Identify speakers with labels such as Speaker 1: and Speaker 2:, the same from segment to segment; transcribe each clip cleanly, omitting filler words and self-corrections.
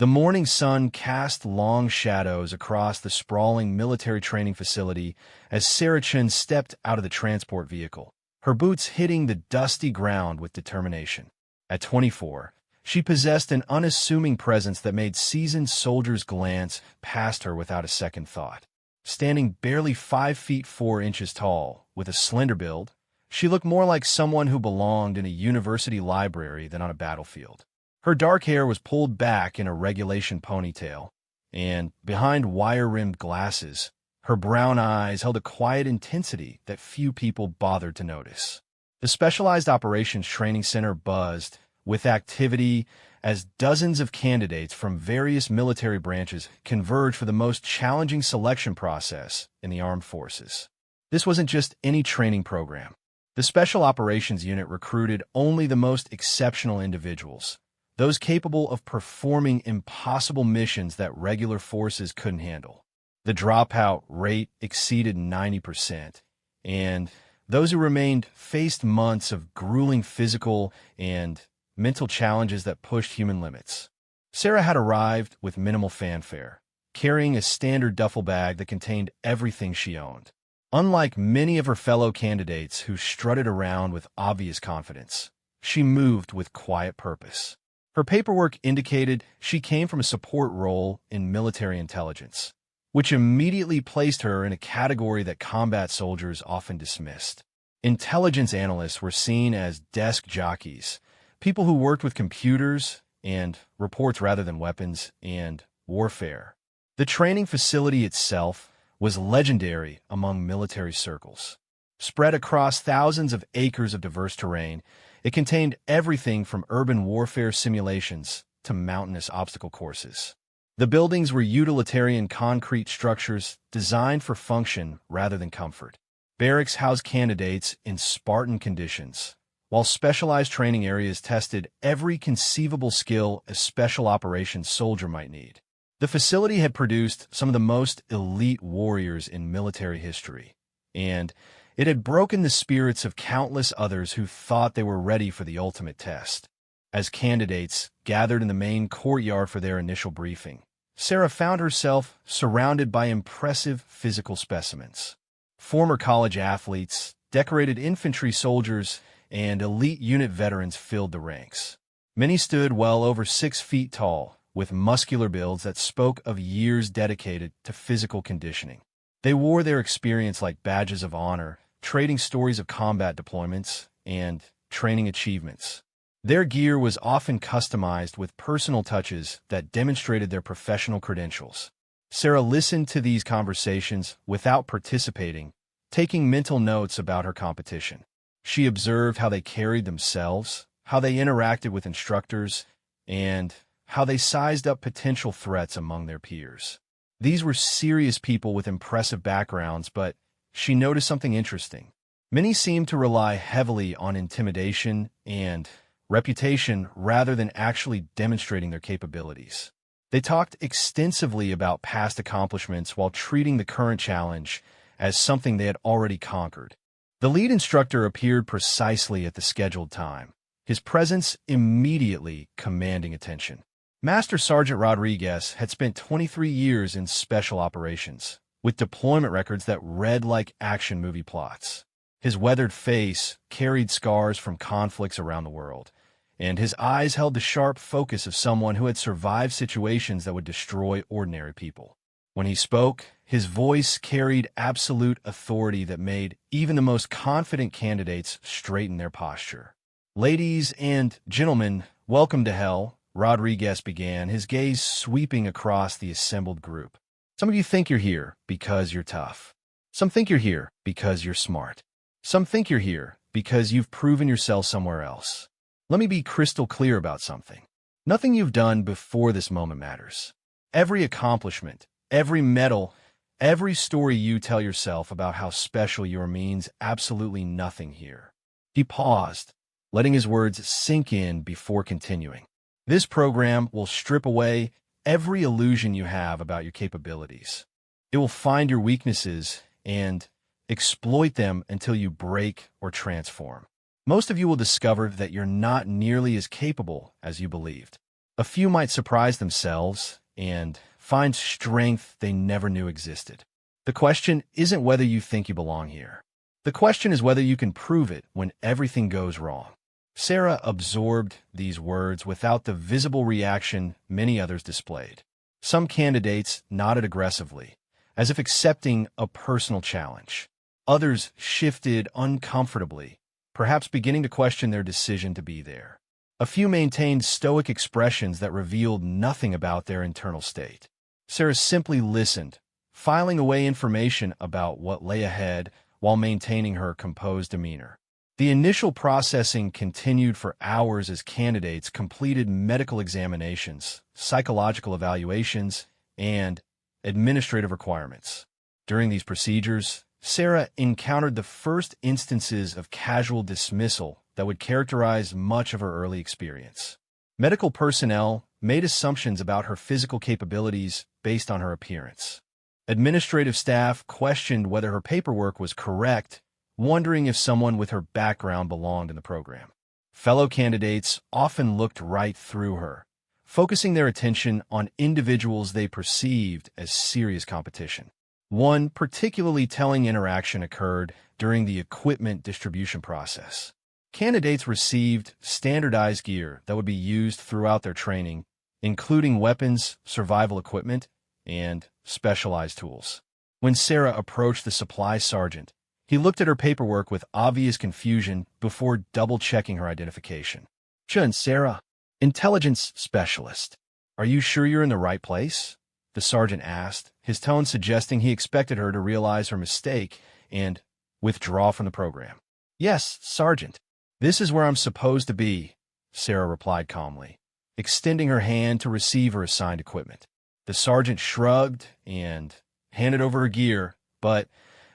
Speaker 1: The morning sun cast long shadows across the sprawling military training facility as Sarah Chen stepped out of the transport vehicle, her boots hitting the dusty ground with determination. At 24, she possessed an unassuming presence that made seasoned soldiers glance past her without a second thought. Standing barely 5 feet 4 inches tall, with a slender build, she looked more like someone who belonged in a university library than on a battlefield. Her dark hair was pulled back in a regulation ponytail, and behind wire-rimmed glasses, her brown eyes held a quiet intensity that few people bothered to notice. The Specialized Operations Training Center buzzed with activity as dozens of candidates from various military branches converged for the most challenging selection process in the armed forces. This wasn't just any training program. The Special Operations Unit recruited only the most exceptional individuals, those capable of performing impossible missions that regular forces couldn't handle. The dropout rate exceeded 90%, and those who remained faced months of grueling physical and mental challenges that pushed human limits. Sarah had arrived with minimal fanfare, carrying a standard duffel bag that contained everything she owned. Unlike many of her fellow candidates who strutted around with obvious confidence, she moved with quiet purpose. Her paperwork indicated she came from a support role in military intelligence, which immediately placed her in a category that combat soldiers often dismissed. Intelligence analysts were seen as desk jockeys, people who worked with computers and reports rather than weapons and warfare. The training facility itself was legendary among military circles. Spread across thousands of acres of diverse terrain, it contained everything from urban warfare simulations to mountainous obstacle courses. The buildings were utilitarian concrete structures designed for function rather than comfort. Barracks housed candidates in Spartan conditions, while specialized training areas tested every conceivable skill a special operations soldier might need. The facility had produced some of the most elite warriors in military history, and it had broken the spirits of countless others who thought they were ready for the ultimate test. As candidates gathered in the main courtyard for their initial briefing, Sarah found herself surrounded by impressive physical specimens. Former college athletes, decorated infantry soldiers, and elite unit veterans filled the ranks. Many stood well over 6 feet tall, with muscular builds that spoke of years dedicated to physical conditioning. They wore their experience like badges of honor, trading stories of combat deployments and training achievements. Their gear was often customized with personal touches that demonstrated their professional credentials. Sarah listened to these conversations without participating, taking mental notes about her competition. She observed how they carried themselves, how they interacted with instructors, and how they sized up potential threats among their peers. These were serious people with impressive backgrounds, but she noticed something interesting. Many seemed to rely heavily on intimidation and reputation rather than actually demonstrating their capabilities. They talked extensively about past accomplishments while treating the current challenge as something they had already conquered. The lead instructor appeared precisely at the scheduled time, his presence immediately commanding attention. Master Sergeant Rodriguez had spent 23 years in special operations, with deployment records that read like action movie plots. His weathered face carried scars from conflicts around the world, and his eyes held the sharp focus of someone who had survived situations that would destroy ordinary people. When he spoke, his voice carried absolute authority that made even the most confident candidates straighten their posture. "Ladies and gentlemen, welcome to hell," Rodriguez began, his gaze sweeping across the assembled group. "Some of you think you're here because you're tough. Some think you're here because you're smart. Some think you're here because you've proven yourself somewhere else. Let me be crystal clear about something. Nothing you've done before this moment matters. Every accomplishment, every medal, every story you tell yourself about how special you are means absolutely nothing here." He paused, letting his words sink in before continuing. "This program will strip away every illusion you have about your capabilities. It will find your weaknesses and exploit them until you break or transform. Most of you will discover that you're not nearly as capable as you believed. A few might surprise themselves and find strength they never knew existed. The question isn't whether you think you belong here. The question is whether you can prove it when everything goes wrong. Sarah absorbed these words without the visible reaction many others displayed. Some candidates nodded aggressively, as if accepting a personal challenge. Others shifted uncomfortably, perhaps beginning to question their decision to be there. A few maintained stoic expressions that revealed nothing about their internal state. Sarah simply listened, filing away information about what lay ahead while maintaining her composed demeanor. The initial processing continued for hours as candidates completed medical examinations, psychological evaluations, and administrative requirements. During these procedures, Sarah encountered the first instances of casual dismissal that would characterize much of her early experience. Medical personnel made assumptions about her physical capabilities based on her appearance. Administrative staff questioned whether her paperwork was correct, wondering if someone with her background belonged in the program. Fellow candidates often looked right through her, focusing their attention on individuals they perceived as serious competition. One particularly telling interaction occurred during the equipment distribution process. Candidates received standardized gear that would be used throughout their training, including weapons, survival equipment, and specialized tools. When Sarah approached the supply sergeant, he looked at her paperwork with obvious confusion before double-checking her identification. Sarah, intelligence specialist. Are you sure you're in the right place? The sergeant asked, his tone suggesting he expected her to realize her mistake and withdraw from the program. Yes, Sergeant. This is where I'm supposed to be, Sarah replied calmly, extending her hand to receive her assigned equipment. The sergeant shrugged and handed over her gear, but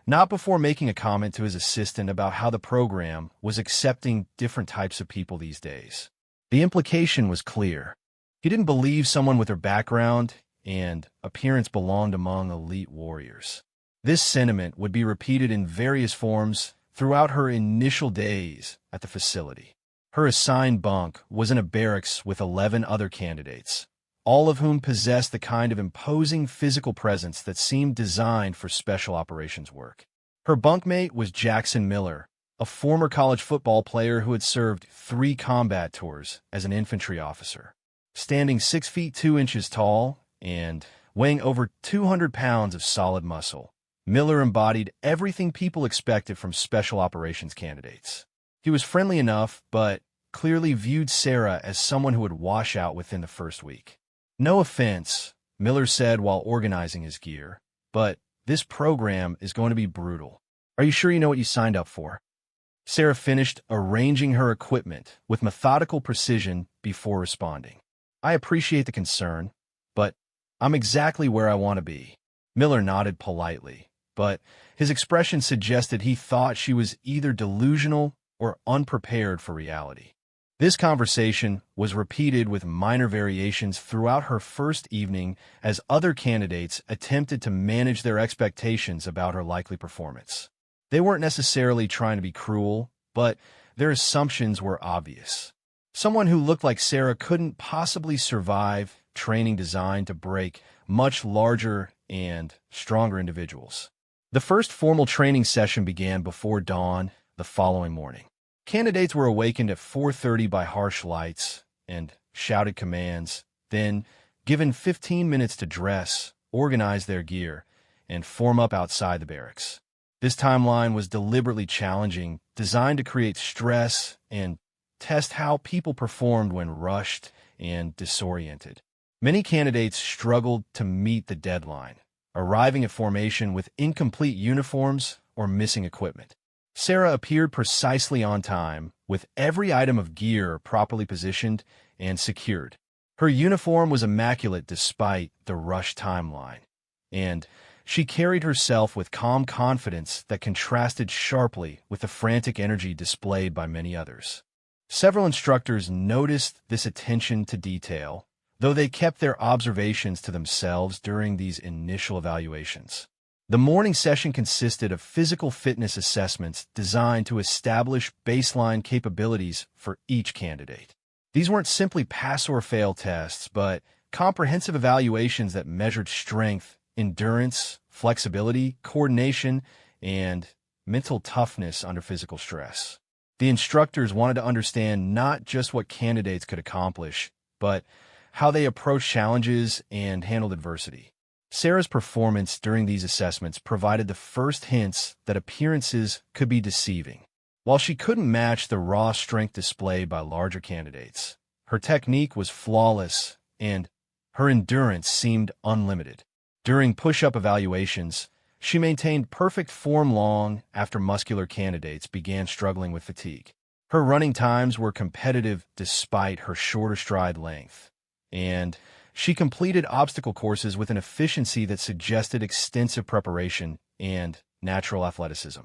Speaker 1: not before making a comment to his assistant about how the program was accepting different types of people these days. The implication was clear. He didn't believe someone with her background and appearance belonged among elite warriors. This sentiment would be repeated in various forms throughout her initial days at the facility. Her assigned bunk was in a barracks with 11 other candidates, all of whom possessed the kind of imposing physical presence that seemed designed for special operations work. Her bunkmate was Jackson Miller, a former college football player who had served 3 combat tours as an infantry officer. Standing 6 feet 2 inches tall and weighing over 200 pounds of solid muscle, Miller embodied everything people expected from special operations candidates. He was friendly enough, but clearly viewed Sarah as someone who would wash out within the first week. No offense, Miller said while organizing his gear, but this program is going to be brutal. Are you sure you know what you signed up for? Sarah finished arranging her equipment with methodical precision before responding. I appreciate the concern, but I'm exactly where I want to be. Miller nodded politely, but his expression suggested he thought she was either delusional or unprepared for reality. This conversation was repeated with minor variations throughout her first evening as other candidates attempted to manage their expectations about her likely performance. They weren't necessarily trying to be cruel, but their assumptions were obvious. Someone who looked like Sarah couldn't possibly survive training designed to break much larger and stronger individuals. The first formal training session began before dawn the following morning. Candidates were awakened at 4:30 by harsh lights and shouted commands, then given 15 minutes to dress, organize their gear, and form up outside the barracks. This timeline was deliberately challenging, designed to create stress and test how people performed when rushed and disoriented. Many candidates struggled to meet the deadline, arriving at formation with incomplete uniforms or missing equipment. Sarah appeared precisely on time, with every item of gear properly positioned and secured. Her uniform was immaculate despite the rushed timeline, and she carried herself with calm confidence that contrasted sharply with the frantic energy displayed by many others. Several instructors noticed this attention to detail, though they kept their observations to themselves during these initial evaluations. The morning session consisted of physical fitness assessments designed to establish baseline capabilities for each candidate. These weren't simply pass or fail tests, but comprehensive evaluations that measured strength, endurance, flexibility, coordination, and mental toughness under physical stress. The instructors wanted to understand not just what candidates could accomplish, but how they approached challenges and handled adversity. Sarah's performance during these assessments provided the first hints that appearances could be deceiving. While she couldn't match the raw strength displayed by larger candidates, her technique was flawless and her endurance seemed unlimited. During push-up evaluations, she maintained perfect form long after muscular candidates began struggling with fatigue. Her running times were competitive despite her shorter stride length, and she completed obstacle courses with an efficiency that suggested extensive preparation and natural athleticism.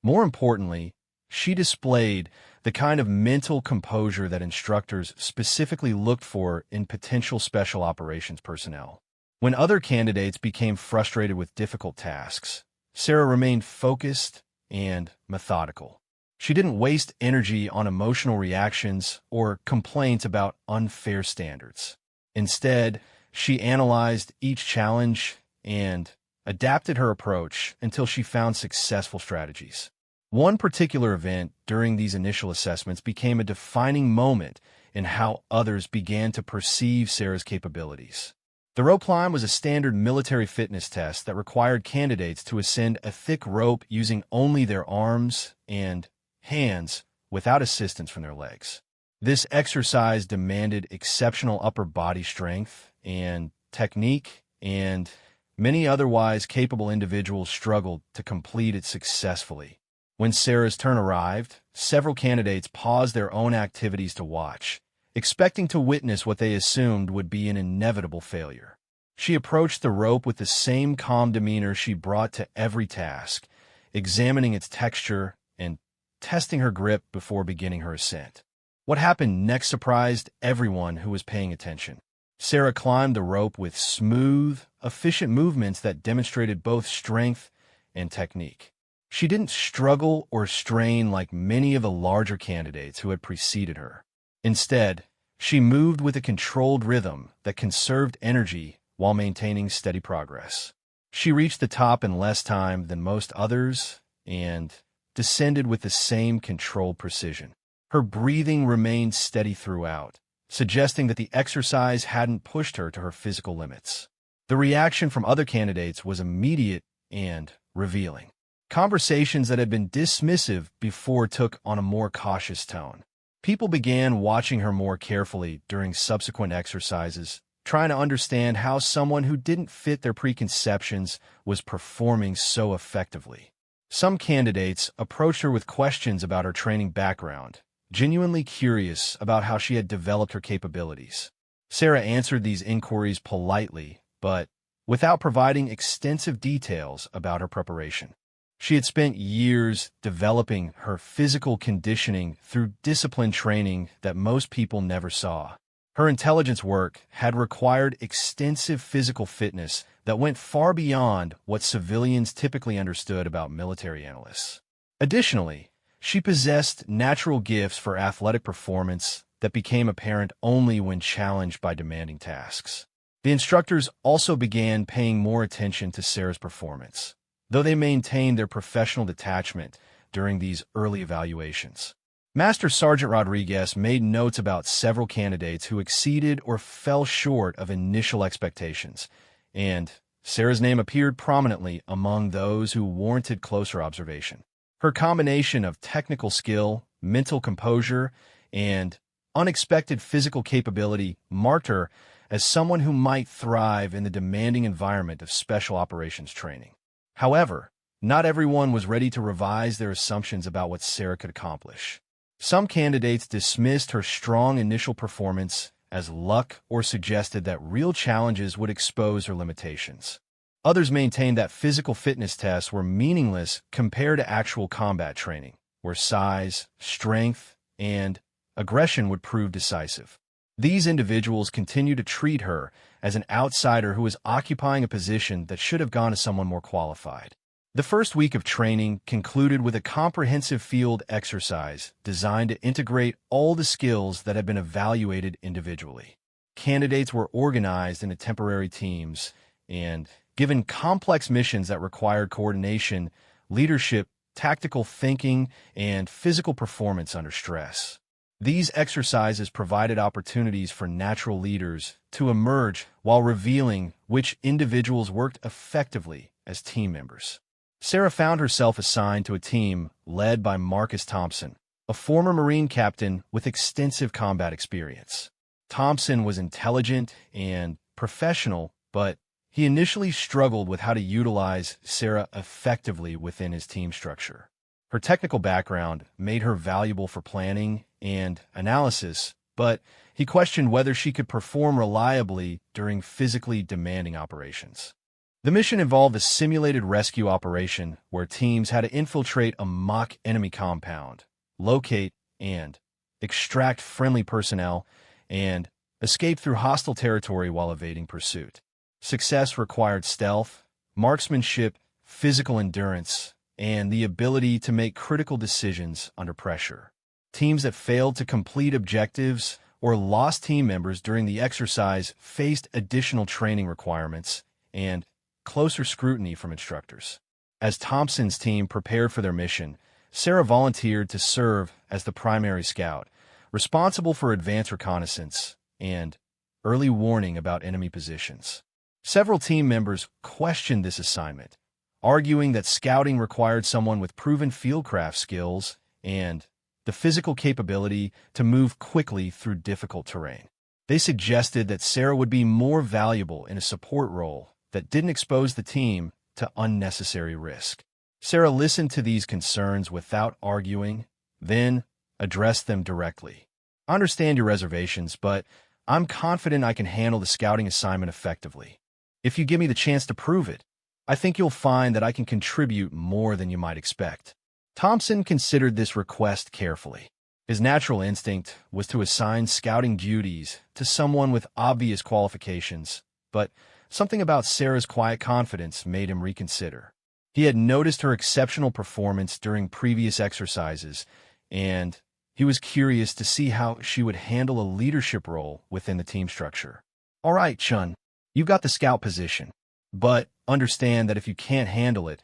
Speaker 1: More importantly, she displayed the kind of mental composure that instructors specifically looked for in potential special operations personnel. When other candidates became frustrated with difficult tasks, Sarah remained focused and methodical. She didn't waste energy on emotional reactions or complaints about unfair standards. Instead, she analyzed each challenge and adapted her approach until she found successful strategies. One particular event during these initial assessments became a defining moment in how others began to perceive Sarah's capabilities. The rope climb was a standard military fitness test that required candidates to ascend a thick rope using only their arms and hands without assistance from their legs. This exercise demanded exceptional upper body strength and technique, and many otherwise capable individuals struggled to complete it successfully. When Sarah's turn arrived, several candidates paused their own activities to watch, expecting to witness what they assumed would be an inevitable failure. She approached the rope with the same calm demeanor she brought to every task, examining its texture and testing her grip before beginning her ascent. What happened next surprised everyone who was paying attention. Sarah climbed the rope with smooth, efficient movements that demonstrated both strength and technique. She didn't struggle or strain like many of the larger candidates who had preceded her. Instead, she moved with a controlled rhythm that conserved energy while maintaining steady progress. She reached the top in less time than most others and descended with the same controlled precision. Her breathing remained steady throughout, suggesting that the exercise hadn't pushed her to her physical limits. The reaction from other candidates was immediate and revealing. Conversations that had been dismissive before took on a more cautious tone. People began watching her more carefully during subsequent exercises, trying to understand how someone who didn't fit their preconceptions was performing so effectively. Some candidates approached her with questions about her training background, genuinely curious about how she had developed her capabilities. Sarah answered these inquiries politely, but without providing extensive details about her preparation. She had spent years developing her physical conditioning through disciplined training that most people never saw. Her intelligence work had required extensive physical fitness that went far beyond what civilians typically understood about military analysts. Additionally, she possessed natural gifts for athletic performance that became apparent only when challenged by demanding tasks. The instructors also began paying more attention to Sarah's performance, though they maintained their professional detachment during these early evaluations. Master Sergeant Rodriguez made notes about several candidates who exceeded or fell short of initial expectations, and Sarah's name appeared prominently among those who warranted closer observation. Her combination of technical skill, mental composure, and unexpected physical capability marked her as someone who might thrive in the demanding environment of special operations training. However, not everyone was ready to revise their assumptions about what Sarah could accomplish. Some candidates dismissed her strong initial performance as luck or suggested that real challenges would expose her limitations. Others maintained that physical fitness tests were meaningless compared to actual combat training, where size, strength, and aggression would prove decisive. These individuals continued to treat her as an outsider who was occupying a position that should have gone to someone more qualified. The first week of training concluded with a comprehensive field exercise designed to integrate all the skills that had been evaluated individually. Candidates were organized into temporary teams and given complex missions that required coordination, leadership, tactical thinking, and physical performance under stress. These exercises provided opportunities for natural leaders to emerge while revealing which individuals worked effectively as team members. Sarah found herself assigned to a team led by Marcus Thompson, a former Marine captain with extensive combat experience. Thompson was intelligent and professional, but he initially struggled with how to utilize Sarah effectively within his team structure. Her technical background made her valuable for planning and analysis, but he questioned whether she could perform reliably during physically demanding operations. The mission involved a simulated rescue operation where teams had to infiltrate a mock enemy compound, locate and extract friendly personnel, and escape through hostile territory while evading pursuit. Success required stealth, marksmanship, physical endurance, and the ability to make critical decisions under pressure. Teams that failed to complete objectives or lost team members during the exercise faced additional training requirements and closer scrutiny from instructors. As Thompson's team prepared for their mission, Sarah volunteered to serve as the primary scout, responsible for advance reconnaissance and early warning about enemy positions. Several team members questioned this assignment, arguing that scouting required someone with proven fieldcraft skills and the physical capability to move quickly through difficult terrain. They suggested that Sarah would be more valuable in a support role that didn't expose the team to unnecessary risk. Sarah listened to these concerns without arguing, then addressed them directly. "I understand your reservations, but I'm confident I can handle the scouting assignment effectively. If you give me the chance to prove it, I think you'll find that I can contribute more than you might expect." Thompson considered this request carefully. His natural instinct was to assign scouting duties to someone with obvious qualifications, but something about Sarah's quiet confidence made him reconsider. He had noticed her exceptional performance during previous exercises, and he was curious to see how she would handle a leadership role within the team structure. "All right, Chun, you've got the scout position, but understand that if you can't handle it,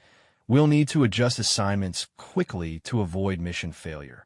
Speaker 1: we'll need to adjust assignments quickly to avoid mission failure."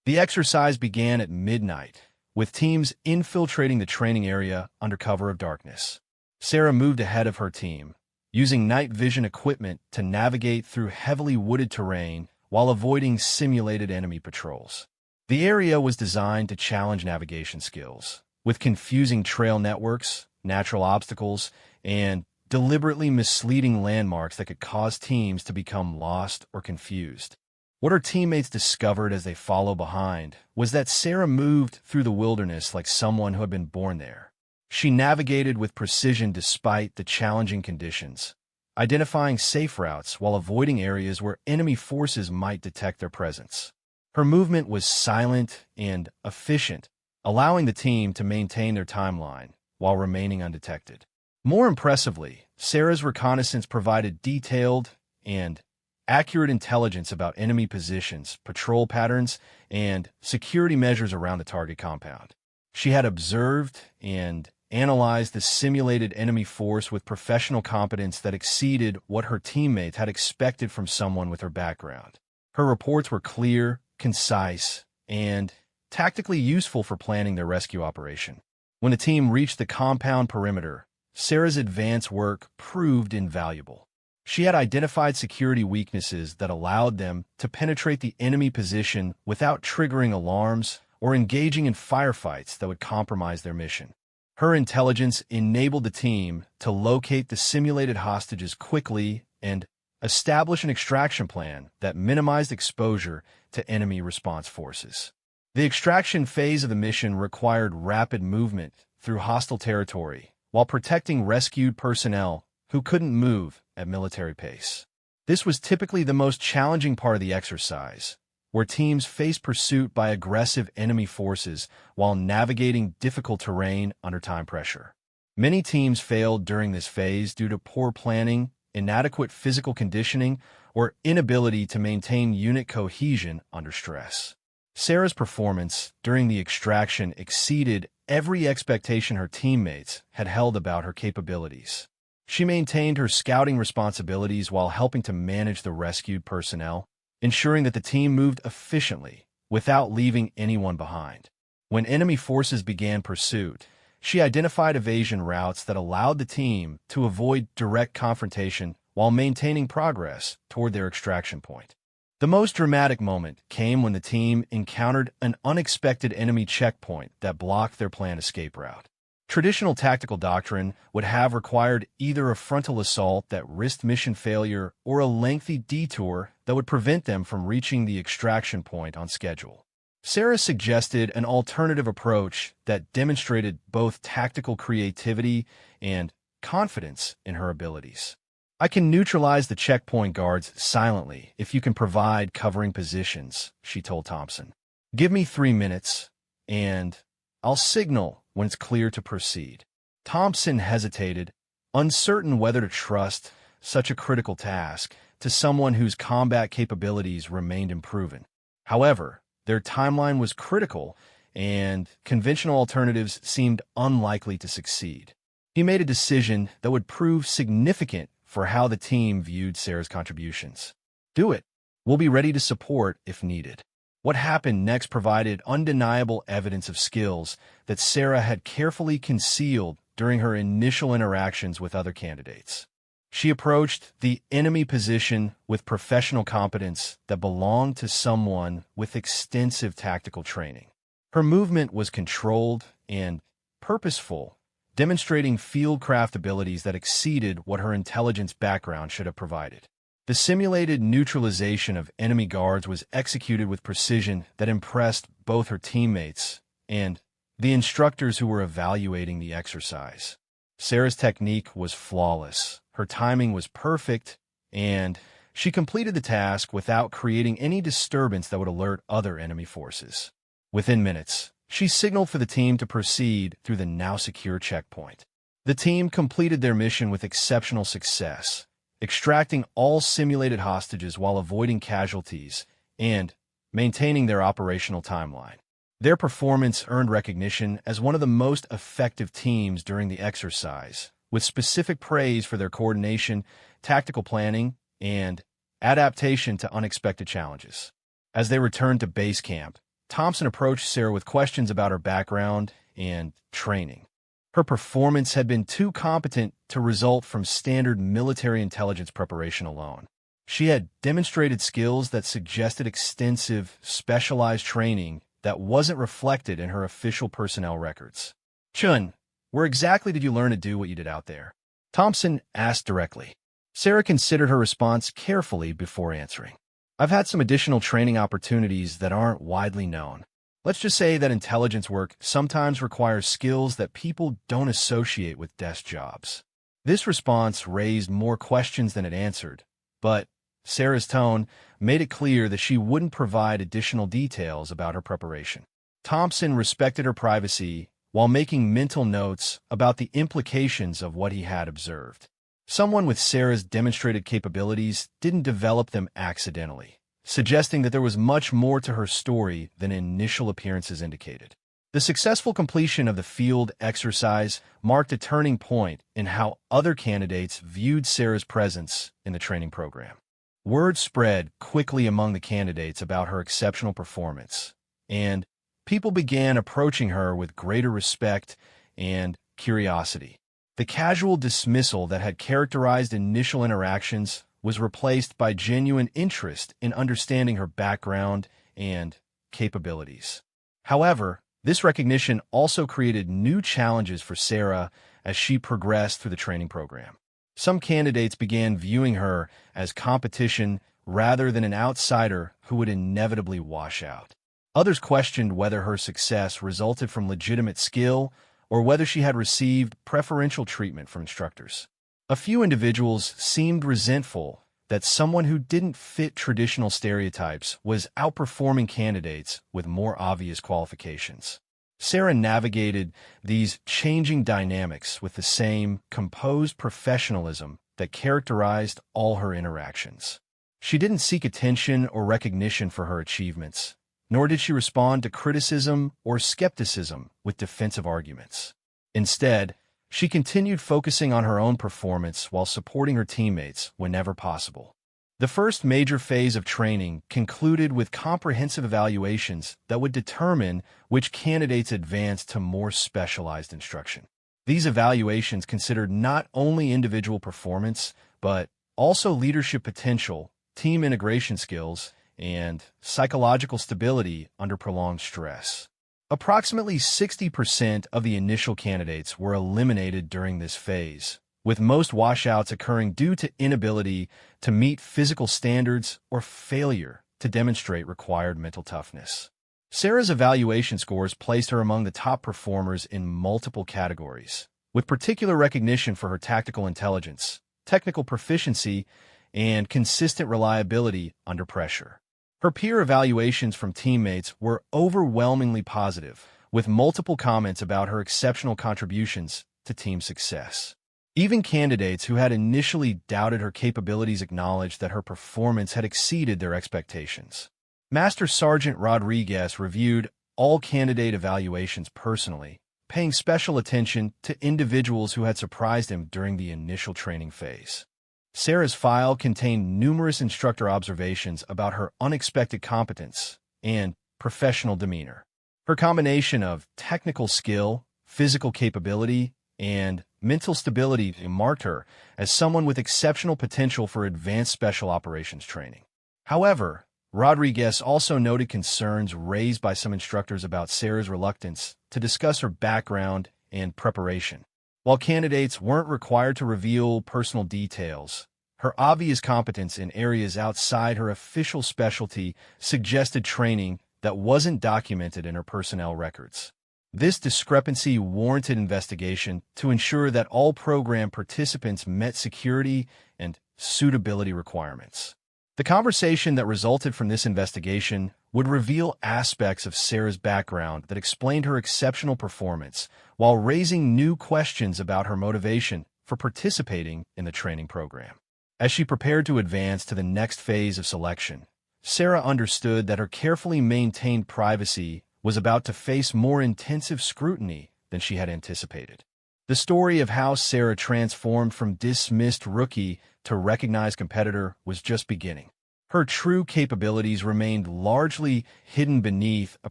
Speaker 1: The exercise began at midnight, with teams infiltrating the training area under cover of darkness. Sarah moved ahead of her team, using night vision equipment to navigate through heavily wooded terrain while avoiding simulated enemy patrols. The area was designed to challenge navigation skills, with confusing trail networks, natural obstacles, and deliberately misleading landmarks that could cause teams to become lost or confused. What her teammates discovered as they followed behind was that Sarah moved through the wilderness like someone who had been born there. She navigated with precision despite the challenging conditions, identifying safe routes while avoiding areas where enemy forces might detect their presence. Her movement was silent and efficient, allowing the team to maintain their timeline while remaining undetected. More impressively, Sarah's reconnaissance provided detailed and accurate intelligence about enemy positions, patrol patterns, and security measures around the target compound. She had observed and analyzed the simulated enemy force with professional competence that exceeded what her teammates had expected from someone with her background. Her reports were clear, concise, and tactically useful for planning their rescue operation. When the team reached the compound perimeter, Sarah's advance work proved invaluable. She had identified security weaknesses that allowed them to penetrate the enemy position without triggering alarms or engaging in firefights that would compromise their mission. Her intelligence enabled the team to locate the simulated hostages quickly and establish an extraction plan that minimized exposure to enemy response forces. The extraction phase of the mission required rapid movement through hostile territory while protecting rescued personnel who couldn't move at military pace. This was typically the most challenging part of the exercise, where teams faced pursuit by aggressive enemy forces while navigating difficult terrain under time pressure. Many teams failed during this phase due to poor planning, inadequate physical conditioning, or inability to maintain unit cohesion under stress. Sarah's performance during the extraction exceeded every expectation her teammates had held about her capabilities. She maintained her scouting responsibilities while helping to manage the rescued personnel, ensuring that the team moved efficiently without leaving anyone behind. When enemy forces began pursuit, she identified evasion routes that allowed the team to avoid direct confrontation while maintaining progress toward their extraction point. The most dramatic moment came when the team encountered an unexpected enemy checkpoint that blocked their planned escape route. Traditional tactical doctrine would have required either a frontal assault that risked mission failure or a lengthy detour that would prevent them from reaching the extraction point on schedule. Sarah suggested an alternative approach that demonstrated both tactical creativity and confidence in her abilities. "I can neutralize the checkpoint guards silently if you can provide covering positions," she told Thompson. "Give me 3 minutes, and I'll signal when it's clear to proceed." Thompson hesitated, uncertain whether to trust such a critical task to someone whose combat capabilities remained unproven. However, their timeline was critical, and conventional alternatives seemed unlikely to succeed. He made a decision that would prove significant for how the team viewed Sarah's contributions. "Do it. We'll be ready to support if needed." What happened next provided undeniable evidence of skills that Sarah had carefully concealed during her initial interactions with other candidates. She approached the enemy position with professional competence that belonged to someone with extensive tactical training. Her movement was controlled and purposeful, demonstrating fieldcraft abilities that exceeded what her intelligence background should have provided. The simulated neutralization of enemy guards was executed with precision that impressed both her teammates and the instructors who were evaluating the exercise. Sarah's technique was flawless, her timing was perfect, and she completed the task without creating any disturbance that would alert other enemy forces. Within minutes, she signaled for the team to proceed through the now secure checkpoint. The team completed their mission with exceptional success, extracting all simulated hostages while avoiding casualties and maintaining their operational timeline. Their performance earned recognition as one of the most effective teams during the exercise, with specific praise for their coordination, tactical planning, and adaptation to unexpected challenges. As they returned to base camp, Thompson approached Sarah with questions about her background and training. Her performance had been too competent to result from standard military intelligence preparation alone. She had demonstrated skills that suggested extensive, specialized training that wasn't reflected in her official personnel records. "Chun, where exactly did you learn to do what you did out there?" Thompson asked directly. Sarah considered her response carefully before answering. "I've had some additional training opportunities that aren't widely known. Let's just say that intelligence work sometimes requires skills that people don't associate with desk jobs." This response raised more questions than it answered, but Sarah's tone made it clear that she wouldn't provide additional details about her preparation. Thompson respected her privacy while making mental notes about the implications of what he had observed. Someone with Sarah's demonstrated capabilities didn't develop them accidentally, suggesting that there was much more to her story than initial appearances indicated. The successful completion of the field exercise marked a turning point in how other candidates viewed Sarah's presence in the training program. Word spread quickly among the candidates about her exceptional performance, and people began approaching her with greater respect and curiosity. The casual dismissal that had characterized initial interactions was replaced by genuine interest in understanding her background and capabilities. However, this recognition also created new challenges for Sarah as she progressed through the training program. Some candidates began viewing her as competition rather than an outsider who would inevitably wash out. Others questioned whether her success resulted from legitimate skill or whether she had received preferential treatment from instructors. A few individuals seemed resentful that someone who didn't fit traditional stereotypes was outperforming candidates with more obvious qualifications. Sarah navigated these changing dynamics with the same composed professionalism that characterized all her interactions. She didn't seek attention or recognition for her achievements, nor did she respond to criticism or skepticism with defensive arguments. Instead, she continued focusing on her own performance while supporting her teammates whenever possible. The first major phase of training concluded with comprehensive evaluations that would determine which candidates advanced to more specialized instruction. These evaluations considered not only individual performance, but also leadership potential, team integration skills, and psychological stability under prolonged stress. Approximately 60% of the initial candidates were eliminated during this phase, with most washouts occurring due to inability to meet physical standards or failure to demonstrate required mental toughness. Sarah's evaluation scores placed her among the top performers in multiple categories, with particular recognition for her tactical intelligence, technical proficiency, and consistent reliability under pressure. Her peer evaluations from teammates were overwhelmingly positive, with multiple comments about her exceptional contributions to team success. Even candidates who had initially doubted her capabilities acknowledged that her performance had exceeded their expectations. Master Sergeant Rodriguez reviewed all candidate evaluations personally, paying special attention to individuals who had surprised him during the initial training phase. Sarah's file contained numerous instructor observations about her unexpected competence and professional demeanor. Her combination of technical skill, physical capability, and mental stability marked her as someone with exceptional potential for advanced special operations training. However, Rodriguez also noted concerns raised by some instructors about Sarah's reluctance to discuss her background and preparation. While candidates weren't required to reveal personal details, her obvious competence in areas outside her official specialty suggested training that wasn't documented in her personnel records. This discrepancy warranted investigation to ensure that all program participants met security and suitability requirements. The conversation that resulted from this investigation would reveal aspects of Sarah's background that explained her exceptional performance, while raising new questions about her motivation for participating in the training program. As she prepared to advance to the next phase of selection, Sarah understood that her carefully maintained privacy was about to face more intensive scrutiny than she had anticipated. The story of how Sarah transformed from dismissed rookie to recognized competitor was just beginning. Her true capabilities remained largely hidden beneath a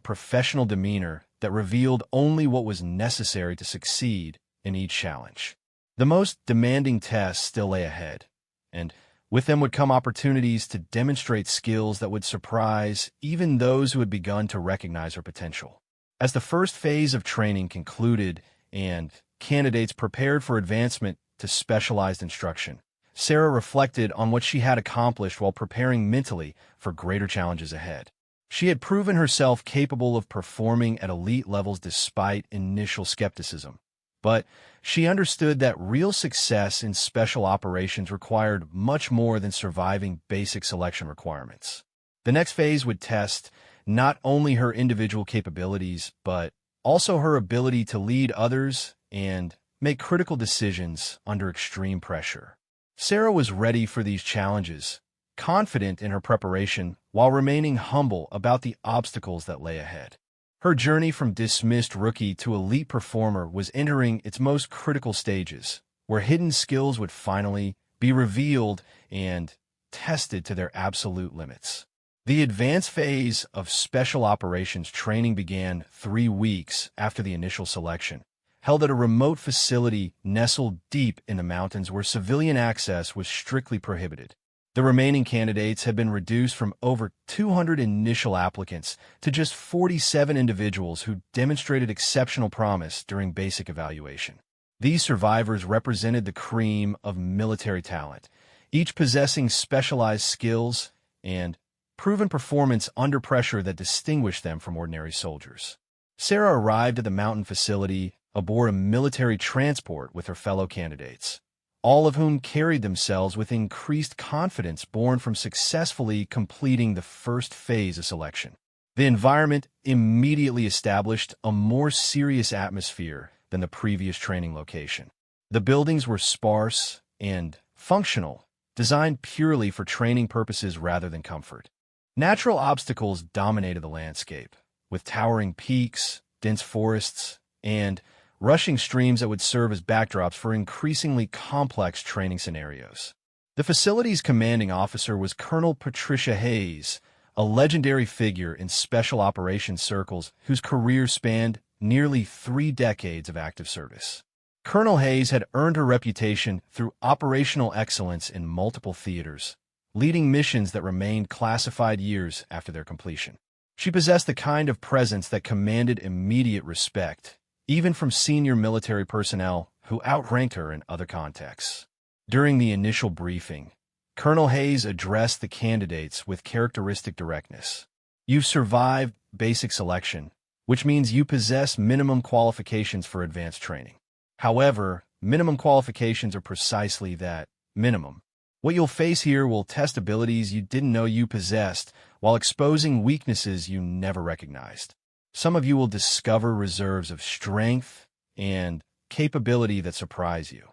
Speaker 1: professional demeanor that revealed only what was necessary to succeed in each challenge. The most demanding tests still lay ahead, and with them would come opportunities to demonstrate skills that would surprise even those who had begun to recognize her potential. As the first phase of training concluded and candidates prepared for advancement to specialized instruction, Sarah reflected on what she had accomplished while preparing mentally for greater challenges ahead. She had proven herself capable of performing at elite levels despite initial skepticism, but she understood that real success in special operations required much more than surviving basic selection requirements. The next phase would test not only her individual capabilities, but also her ability to lead others and make critical decisions under extreme pressure. Sarah was ready for these challenges, confident in her preparation while remaining humble about the obstacles that lay ahead. Her journey from dismissed rookie to elite performer was entering its most critical stages, where hidden skills would finally be revealed and tested to their absolute limits. The advanced phase of special operations training began 3 weeks after the initial selection, held at a remote facility nestled deep in the mountains where civilian access was strictly prohibited. The remaining candidates had been reduced from over 200 initial applicants to just 47 individuals who demonstrated exceptional promise during basic evaluation. These survivors represented the cream of military talent, each possessing specialized skills and proven performance under pressure that distinguished them from ordinary soldiers. Sarah arrived at the mountain facility aboard a military transport with her fellow candidates, all of whom carried themselves with increased confidence born from successfully completing the first phase of selection. The environment immediately established a more serious atmosphere than the previous training location. The buildings were sparse and functional, designed purely for training purposes rather than comfort. Natural obstacles dominated the landscape, with towering peaks, dense forests, and rushing streams that would serve as backdrops for increasingly complex training scenarios. The facility's commanding officer was Colonel Patricia Hayes, a legendary figure in special operations circles whose career spanned nearly 3 decades of active service. Colonel Hayes had earned her reputation through operational excellence in multiple theaters, leading missions that remained classified years after their completion. She possessed the kind of presence that commanded immediate respect, even from senior military personnel who outranked her in other contexts. During the initial briefing, Colonel Hayes addressed the candidates with characteristic directness. You've survived basic selection, which means you possess minimum qualifications for advanced training. However, minimum qualifications are precisely that, minimum. What you'll face here will test abilities you didn't know you possessed while exposing weaknesses you never recognized. Some of you will discover reserves of strength and capability that surprise you.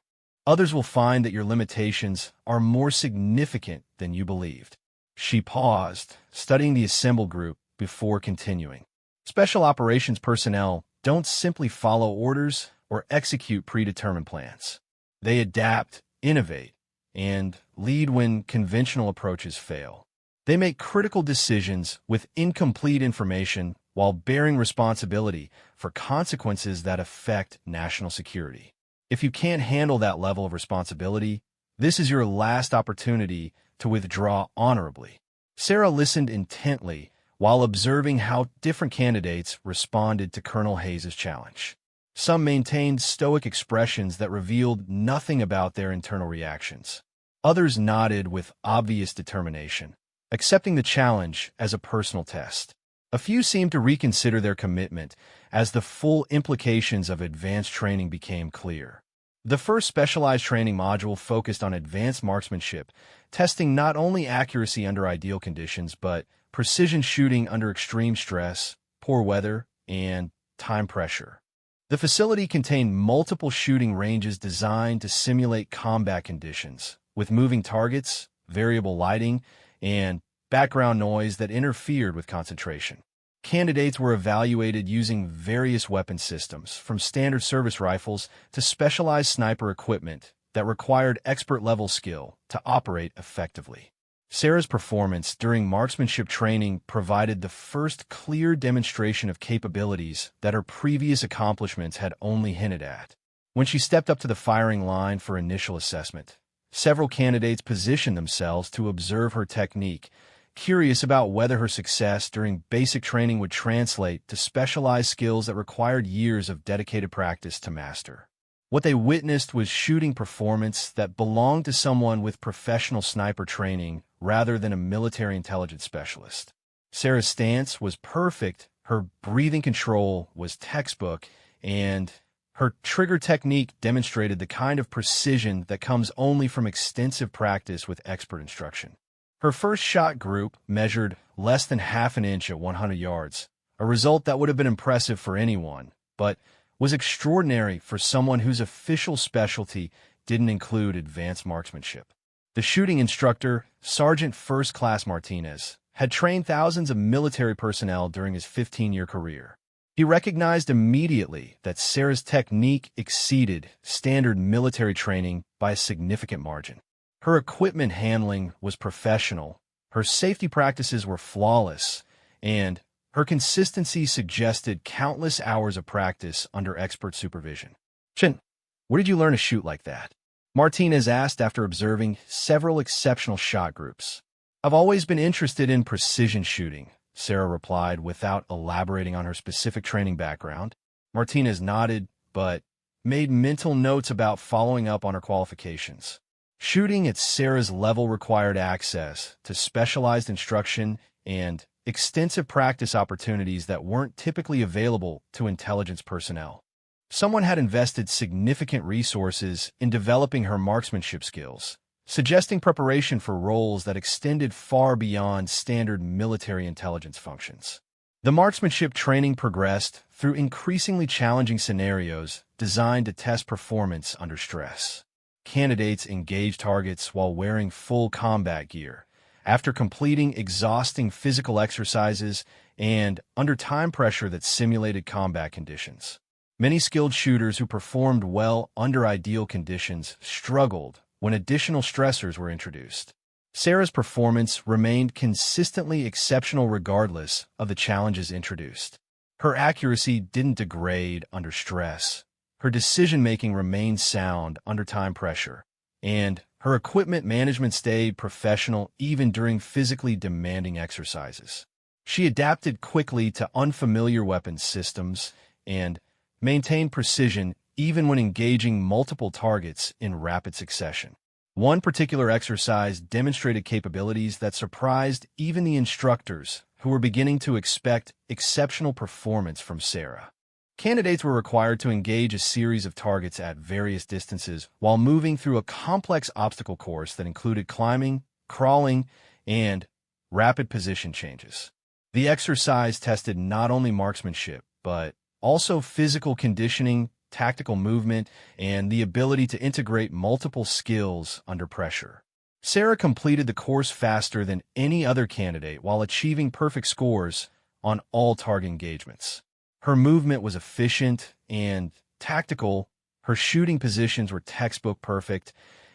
Speaker 1: Others will find that your limitations are more significant than you believed. She paused, studying the assembled group before continuing. Special operations personnel don't simply follow orders or execute predetermined plans. They adapt, innovate, and lead when conventional approaches fail. They make critical decisions with incomplete information while bearing responsibility for consequences that affect national security. If you can't handle that level of responsibility, this is your last opportunity to withdraw honorably. Sarah listened intently while observing how different candidates responded to Colonel Hayes' challenge. Some maintained stoic expressions that revealed nothing about their internal reactions. Others nodded with obvious determination, accepting the challenge as a personal test. A few seemed to reconsider their commitment as the full implications of advanced training became clear. The first specialized training module focused on advanced marksmanship, testing not only accuracy under ideal conditions, but precision shooting under extreme stress, poor weather, and time pressure. The facility contained multiple shooting ranges designed to simulate combat conditions, with moving targets, variable lighting, and background noise that interfered with concentration. Candidates were evaluated using various weapon systems, from standard service rifles to specialized sniper equipment that required expert-level skill to operate effectively. Sarah's performance during marksmanship training provided the first clear demonstration of capabilities that her previous accomplishments had only hinted at. When she stepped up to the firing line for initial assessment, several candidates positioned themselves to observe her technique, curious about whether her success during basic training would translate to specialized skills that required years of dedicated practice to master. What they witnessed was shooting performance that belonged to someone with professional sniper training rather than a military intelligence specialist. Sarah's stance was perfect, her breathing control was textbook, and her trigger technique demonstrated the kind of precision that comes only from extensive practice with expert instruction. Her first shot group measured less than half an inch at 100 yards, a result that would have been impressive for anyone, but was extraordinary for someone whose official specialty didn't include advanced marksmanship. The shooting instructor, Sergeant First Class Martinez, had trained thousands of military personnel during his 15-year career. He recognized immediately that Sarah's technique exceeded standard military training by a significant margin. Her equipment handling was professional, her safety practices were flawless, and her consistency suggested countless hours of practice under expert supervision. "Chin, where did you learn to shoot like that?" Martinez asked after observing several exceptional shot groups. "I've always been interested in precision shooting," Sarah replied without elaborating on her specific training background. Martinez nodded, but made mental notes about following up on her qualifications. Shooting at Sarah's level required access to specialized instruction and extensive practice opportunities that weren't typically available to intelligence personnel. Someone had invested significant resources in developing her marksmanship skills, suggesting preparation for roles that extended far beyond standard military intelligence functions. The marksmanship training progressed through increasingly challenging scenarios designed to test performance under stress. candidates engage targets while wearing full combat gear, after completing exhausting physical exercises and under time pressure that simulated combat conditions. Many skilled shooters who performed well under ideal conditions struggled when additional stressors were introduced. Sarah's performance remained consistently exceptional regardless of the challenges introduced. Her accuracy didn't degrade under stress. Her decision-making remained sound under time pressure, and her equipment management stayed professional even during physically demanding exercises. She adapted quickly to unfamiliar weapons systems and maintained precision even when engaging multiple targets in rapid succession. One particular exercise demonstrated capabilities that surprised even the instructors who were beginning to expect exceptional performance from Sarah. Candidates were required to engage a series of targets at various distances while moving through a complex obstacle course that included climbing, crawling, and rapid position changes. The exercise tested not only marksmanship, but also physical conditioning, tactical movement, and the ability to integrate multiple skills under pressure. Sarah completed the course faster than any other candidate while achieving perfect scores on all target engagements. Her movement was efficient and tactical, her shooting positions were textbook perfect,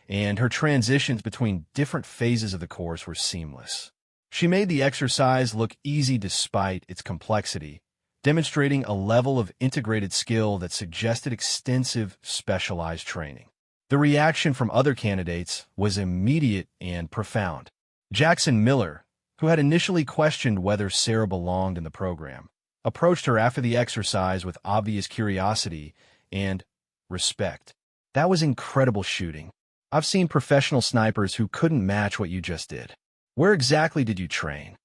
Speaker 1: and her transitions between different phases of the course were seamless. She made the exercise look easy despite its complexity, demonstrating a level of integrated skill that suggested extensive, specialized training. The reaction from other candidates was immediate and profound. Jackson Miller, who had initially questioned whether Sarah belonged in the program, approached her after the exercise with obvious curiosity and respect. "That was incredible shooting. I've seen professional snipers who couldn't match what you just did. Where exactly did you train?"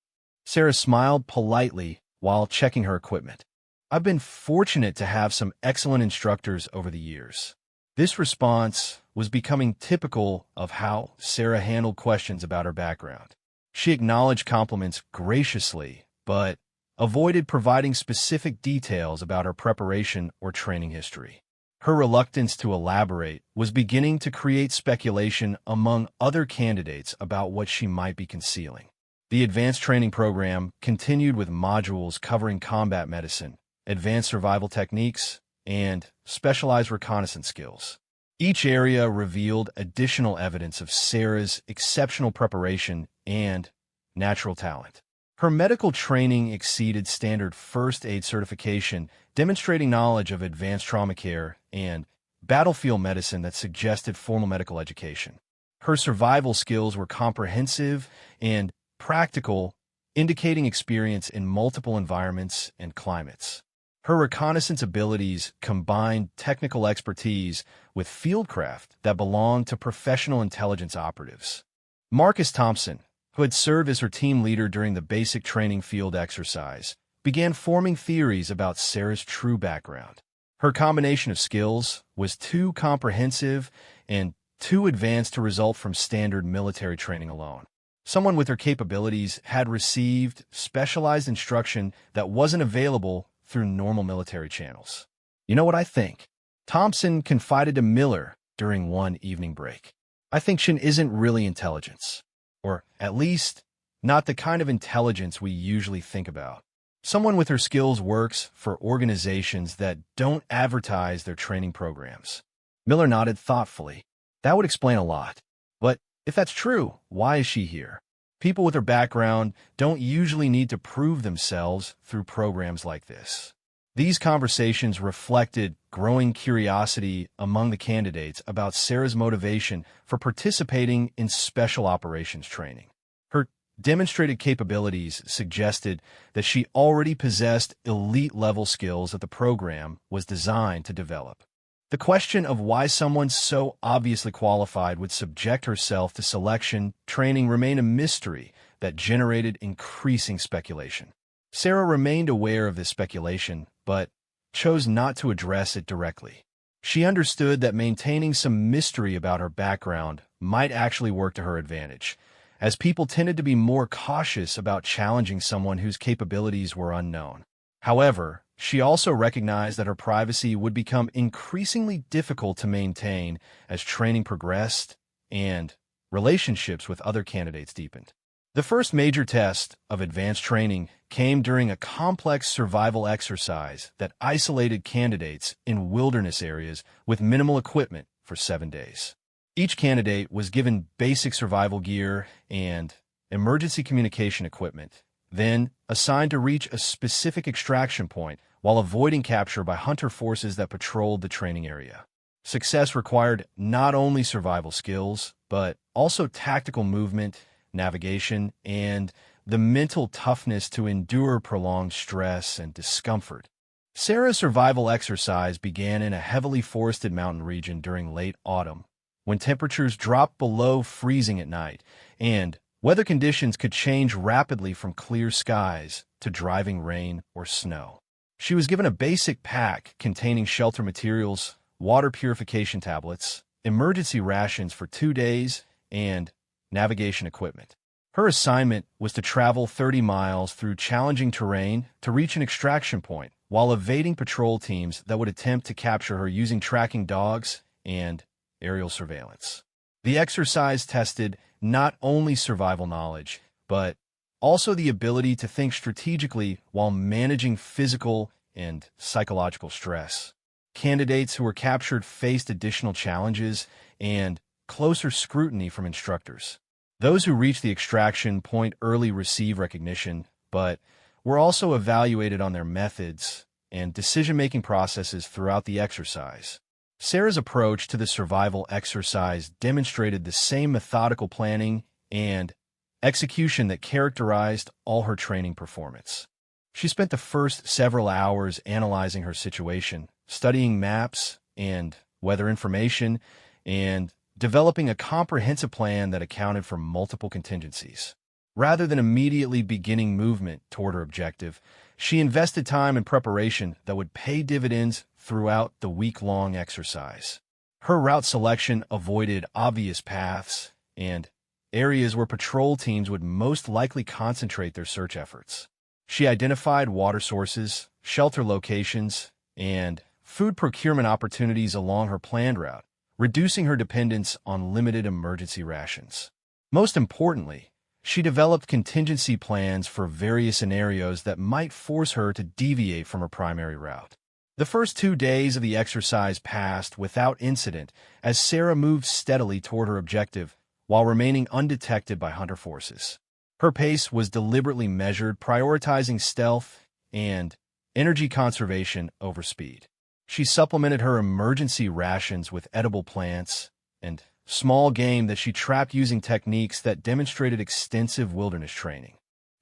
Speaker 1: Sarah smiled politely while checking her equipment. "I've been fortunate to have some excellent instructors over the years." This response was becoming typical of how Sarah handled questions about her background. She acknowledged compliments graciously, but avoided providing specific details about her preparation or training history. Her reluctance to elaborate was beginning to create speculation among other candidates about what she might be concealing. The advanced training program continued with modules covering combat medicine, advanced survival techniques, and specialized reconnaissance skills. Each area revealed additional evidence of Sarah's exceptional preparation and natural talent. Her medical training exceeded standard first aid certification, demonstrating knowledge of advanced trauma care and battlefield medicine that suggested formal medical education. Her survival skills were comprehensive and practical, indicating experience in multiple environments and climates. Her reconnaissance abilities combined technical expertise with fieldcraft that belonged to professional intelligence operatives. Marcus Thompson, who had served as her team leader during the basic training field exercise, began forming theories about Sarah's true background. Her combination of skills was too comprehensive and too advanced to result from standard military training alone. Someone with her capabilities had received specialized instruction that wasn't available through normal military channels. "You know what I think?" Thompson confided to Miller during one evening break. "I think Shin isn't really intelligence. Or, at least, not the kind of intelligence we usually think about. Someone with her skills works for organizations that don't advertise their training programs." Miller nodded thoughtfully. "That would explain a lot. But if that's true, why is she here? People with her background don't usually need to prove themselves through programs like this." These conversations reflected growing curiosity among the candidates about Sarah's motivation for participating in special operations training. Her demonstrated capabilities suggested that she already possessed elite-level skills that the program was designed to develop. The question of why someone so obviously qualified would subject herself to selection training remained a mystery that generated increasing speculation. Sarah remained aware of this speculation, but chose not to address it directly. She understood that maintaining some mystery about her background might actually work to her advantage, as people tended to be more cautious about challenging someone whose capabilities were unknown. However, She also recognized that her privacy would become increasingly difficult to maintain as training progressed and relationships with other candidates deepened. The first major test of advanced training came during a complex survival exercise that isolated candidates in wilderness areas with minimal equipment for 7 days. Each candidate was given basic survival gear and emergency communication equipment, then assigned to reach a specific extraction point while avoiding capture by hunter forces that patrolled the training area. Success required not only survival skills, but also tactical movement, navigation, and the mental toughness to endure prolonged stress and discomfort. Sarah's survival exercise began in a heavily forested mountain region during late autumn, when temperatures dropped below freezing at night, and weather conditions could change rapidly from clear skies to driving rain or snow. She was given a basic pack containing shelter materials, water purification tablets, emergency rations for 2 days, and navigation equipment. Her assignment was to travel 30 miles through challenging terrain to reach an extraction point while evading patrol teams that would attempt to capture her using tracking dogs and aerial surveillance. The exercise tested not only survival knowledge, but also the ability to think strategically while managing physical and psychological stress. Candidates who were captured faced additional challenges and closer scrutiny from instructors. Those who reached the extraction point early received recognition, but were also evaluated on their methods and decision-making processes throughout the exercise. Sarah's approach to the survival exercise demonstrated the same methodical planning and execution that characterized all her training performance. She spent the first several hours analyzing her situation, studying maps and weather information, and developing a comprehensive plan that accounted for multiple contingencies. Rather than immediately beginning movement toward her objective, she invested time in preparation that would pay dividends throughout the week-long exercise. Her route selection avoided obvious paths and areas where patrol teams would most likely concentrate their search efforts. She identified water sources, shelter locations, and food procurement opportunities along her planned route, reducing her dependence on limited emergency rations. Most importantly, she developed contingency plans for various scenarios that might force her to deviate from her primary route. The first 2 days of the exercise passed without incident as Sarah moved steadily toward her objective while remaining undetected by hunter forces. Her pace was deliberately measured, prioritizing stealth and energy conservation over speed. She supplemented her emergency rations with edible plants and small game that she trapped using techniques that demonstrated extensive wilderness training.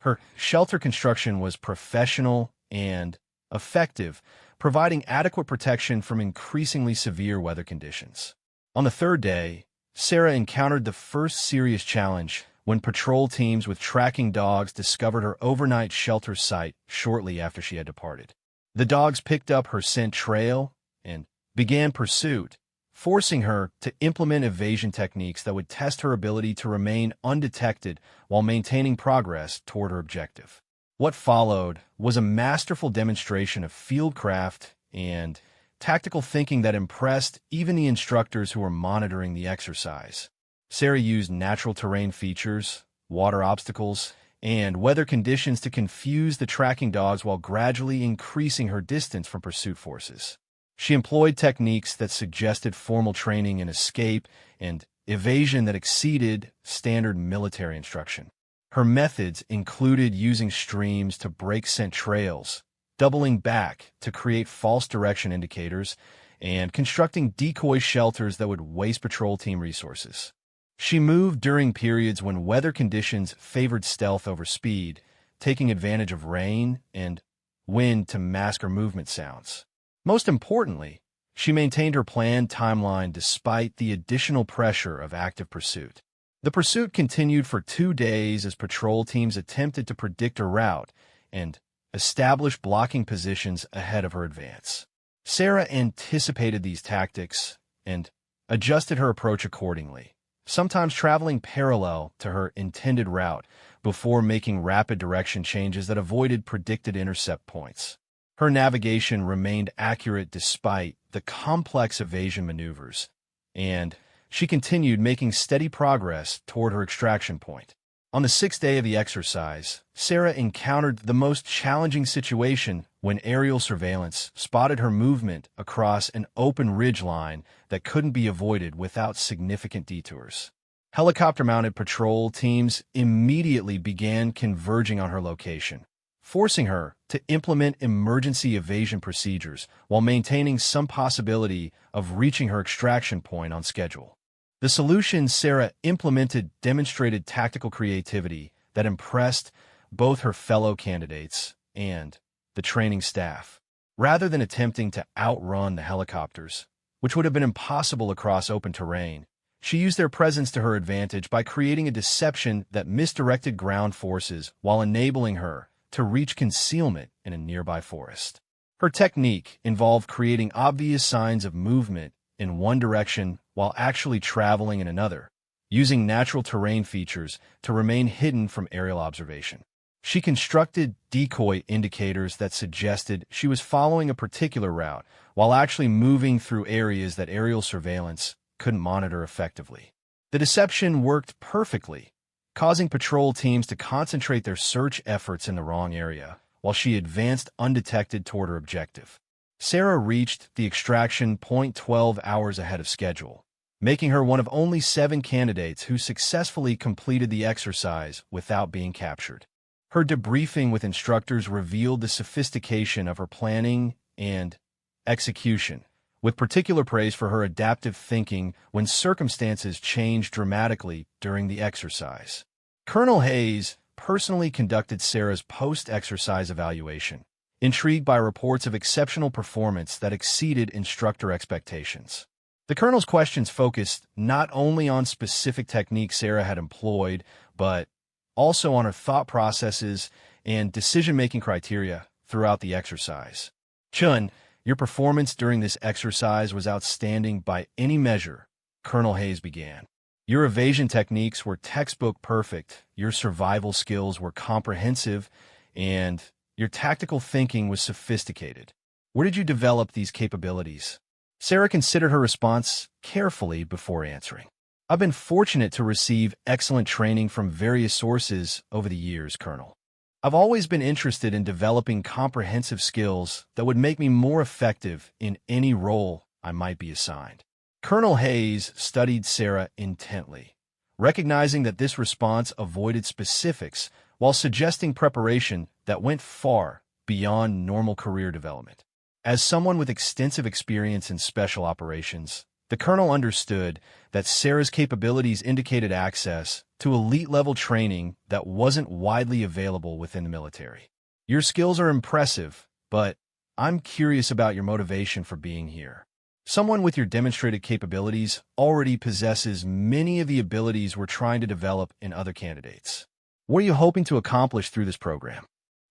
Speaker 1: Her shelter construction was professional and effective, providing adequate protection from increasingly severe weather conditions. On the third day, Sarah encountered the first serious challenge when patrol teams with tracking dogs discovered her overnight shelter site shortly after she had departed. The dogs picked up her scent trail and began pursuit, forcing her to implement evasion techniques that would test her ability to remain undetected while maintaining progress toward her objective. What followed was a masterful demonstration of fieldcraft and tactical thinking that impressed even the instructors who were monitoring the exercise. Sarah used natural terrain features, water obstacles, and weather conditions to confuse the tracking dogs while gradually increasing her distance from pursuit forces. She employed techniques that suggested formal training in escape and evasion that exceeded standard military instruction. Her methods included using streams to break scent trails, doubling back to create false direction indicators, and constructing decoy shelters that would waste patrol team resources. She moved during periods when weather conditions favored stealth over speed, taking advantage of rain and wind to mask her movement sounds. Most importantly, she maintained her planned timeline despite the additional pressure of active pursuit. The pursuit continued for 2 days as patrol teams attempted to predict her route and establish blocking positions ahead of her advance. Sarah anticipated these tactics and adjusted her approach accordingly, sometimes traveling parallel to her intended route before making rapid direction changes that avoided predicted intercept points. Her navigation remained accurate despite the complex evasion maneuvers, and she continued making steady progress toward her extraction point. On the sixth day of the exercise, Sarah encountered the most challenging situation when aerial surveillance spotted her movement across an open ridgeline that couldn't be avoided without significant detours. Helicopter-mounted patrol teams immediately began converging on her location, forcing her to implement emergency evasion procedures while maintaining some possibility of reaching her extraction point on schedule. The solutions Sarah implemented demonstrated tactical creativity that impressed both her fellow candidates and the training staff. Rather than attempting to outrun the helicopters, which would have been impossible across open terrain, she used their presence to her advantage by creating a deception that misdirected ground forces while enabling her to reach concealment in a nearby forest. Her technique involved creating obvious signs of movement in one direction while actually traveling in another, using natural terrain features to remain hidden from aerial observation. She constructed decoy indicators that suggested she was following a particular route while actually moving through areas that aerial surveillance couldn't monitor effectively. The deception worked perfectly, causing patrol teams to concentrate their search efforts in the wrong area, while she advanced undetected toward her objective. Sarah reached the extraction point 12 hours ahead of schedule, making her one of only 7 candidates who successfully completed the exercise without being captured. Her debriefing with instructors revealed the sophistication of her planning and execution, with particular praise for her adaptive thinking when circumstances changed dramatically during the exercise. Colonel Hayes personally conducted Sarah's post-exercise evaluation, intrigued by reports of exceptional performance that exceeded instructor expectations. The colonel's questions focused not only on specific techniques Sarah had employed, but also on her thought processes and decision-making criteria throughout the exercise. "Chun, your performance during this exercise was outstanding by any measure," Colonel Hayes began. "Your evasion techniques were textbook perfect, your survival skills were comprehensive, and your tactical thinking was sophisticated. Where did you develop these capabilities?" Sarah considered her response carefully before answering. "I've been fortunate to receive excellent training from various sources over the years, Colonel. I've always been interested in developing comprehensive skills that would make me more effective in any role I might be assigned." Colonel Hayes studied Sarah intently, recognizing that this response avoided specifics while suggesting preparation that went far beyond normal career development. As someone with extensive experience in special operations, the colonel understood that Sarah's capabilities indicated access to elite-level training that wasn't widely available within the military. "Your skills are impressive, but I'm curious about your motivation for being here. Someone with your demonstrated capabilities already possesses many of the abilities we're trying to develop in other candidates. What are you hoping to accomplish through this program?"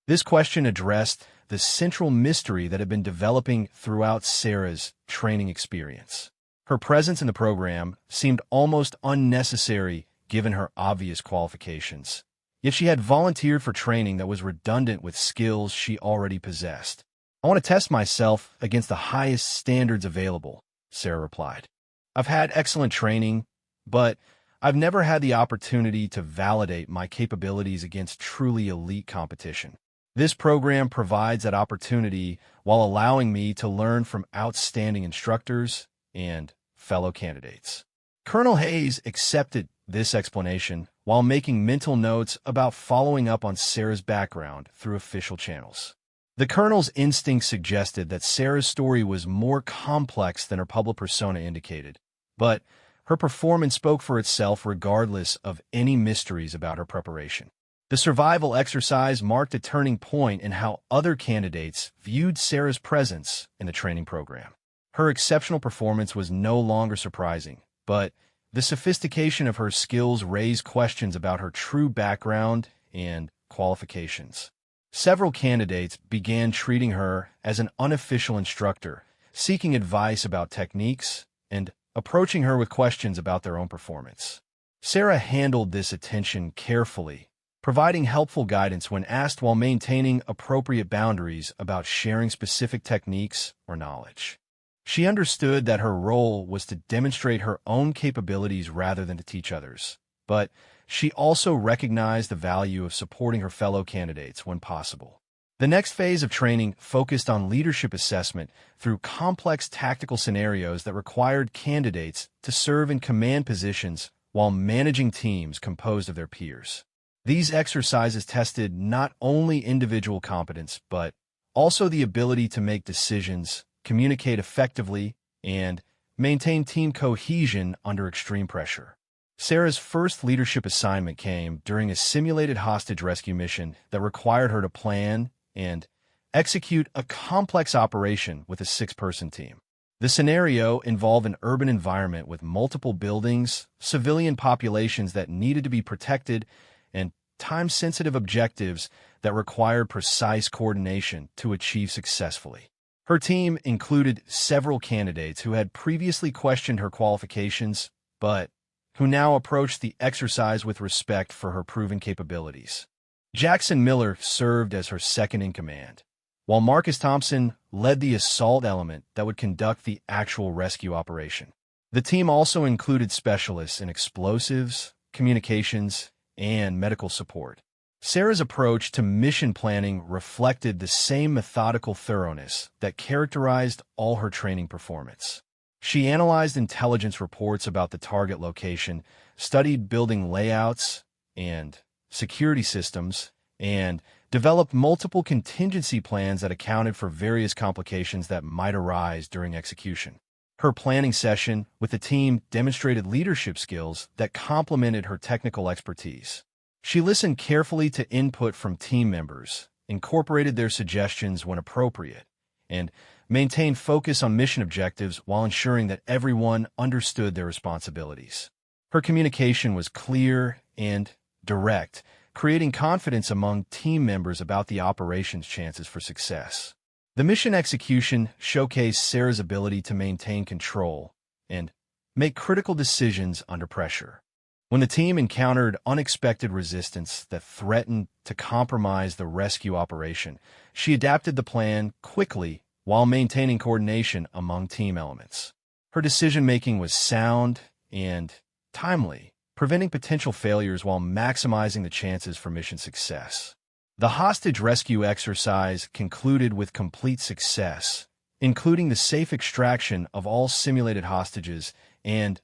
Speaker 1: This question addressed the central mystery that had been developing throughout Sarah's training experience. Her presence in the program seemed almost unnecessary given her obvious qualifications, yet she had volunteered for training that was redundant with skills she already possessed. "I want to test myself against the highest standards available," Sarah replied. "I've had excellent training, but I've never had the opportunity to validate my capabilities against truly elite competition. This program provides that opportunity while allowing me to learn from outstanding instructors and fellow candidates." Colonel Hayes accepted this explanation while making mental notes about following up on Sarah's background through official channels. The colonel's instincts suggested that Sarah's story was more complex than her public persona indicated, but her performance spoke for itself regardless of any mysteries about her preparation. The survival exercise marked a turning point in how other candidates viewed Sarah's presence in the training program. Her exceptional performance was no longer surprising, but the sophistication of her skills raised questions about her true background and qualifications. Several candidates began treating her as an unofficial instructor, seeking advice about techniques and approaching her with questions about their own performance. Sarah handled this attention carefully, providing helpful guidance when asked while maintaining appropriate boundaries about sharing specific techniques or knowledge. She understood that her role was to demonstrate her own capabilities rather than to teach others, but she also recognized the value of supporting her fellow candidates when possible. The next phase of training focused on leadership assessment through complex tactical scenarios that required candidates to serve in command positions while managing teams composed of their peers. These exercises tested not only individual competence, but also the ability to make decisions, communicate effectively, and maintain team cohesion under extreme pressure. Sarah's first leadership assignment came during a simulated hostage rescue mission that required her to plan and execute a complex operation with a 6-person team. The scenario involved an urban environment with multiple buildings, civilian populations that needed to be protected, and time-sensitive objectives that required precise coordination to achieve successfully. Her team included several candidates who had previously questioned her qualifications, but who now approached the exercise with respect for her proven capabilities. Jackson Miller served as her second-in-command, while Marcus Thompson led the assault element that would conduct the actual rescue operation. The team also included specialists in explosives, communications, and medical support. Sarah's approach to mission planning reflected the same methodical thoroughness that characterized all her training performance. She analyzed intelligence reports about the target location, studied building layouts and security systems, and developed multiple contingency plans that accounted for various complications that might arise during execution. Her planning session with the team demonstrated leadership skills that complemented her technical expertise. She listened carefully to input from team members, incorporated their suggestions when appropriate, and maintained focus on mission objectives while ensuring that everyone understood their responsibilities. Her communication was clear and direct, creating confidence among team members about the operation's chances for success. The mission execution showcased Sarah's ability to maintain control and make critical decisions under pressure. When the team encountered unexpected resistance that threatened to compromise the rescue operation, she adapted the plan quickly while maintaining coordination among team elements. Her decision-making was sound and timely, preventing potential failures while maximizing the chances for mission success. The hostage rescue exercise concluded with complete success, including the safe extraction of all simulated hostages and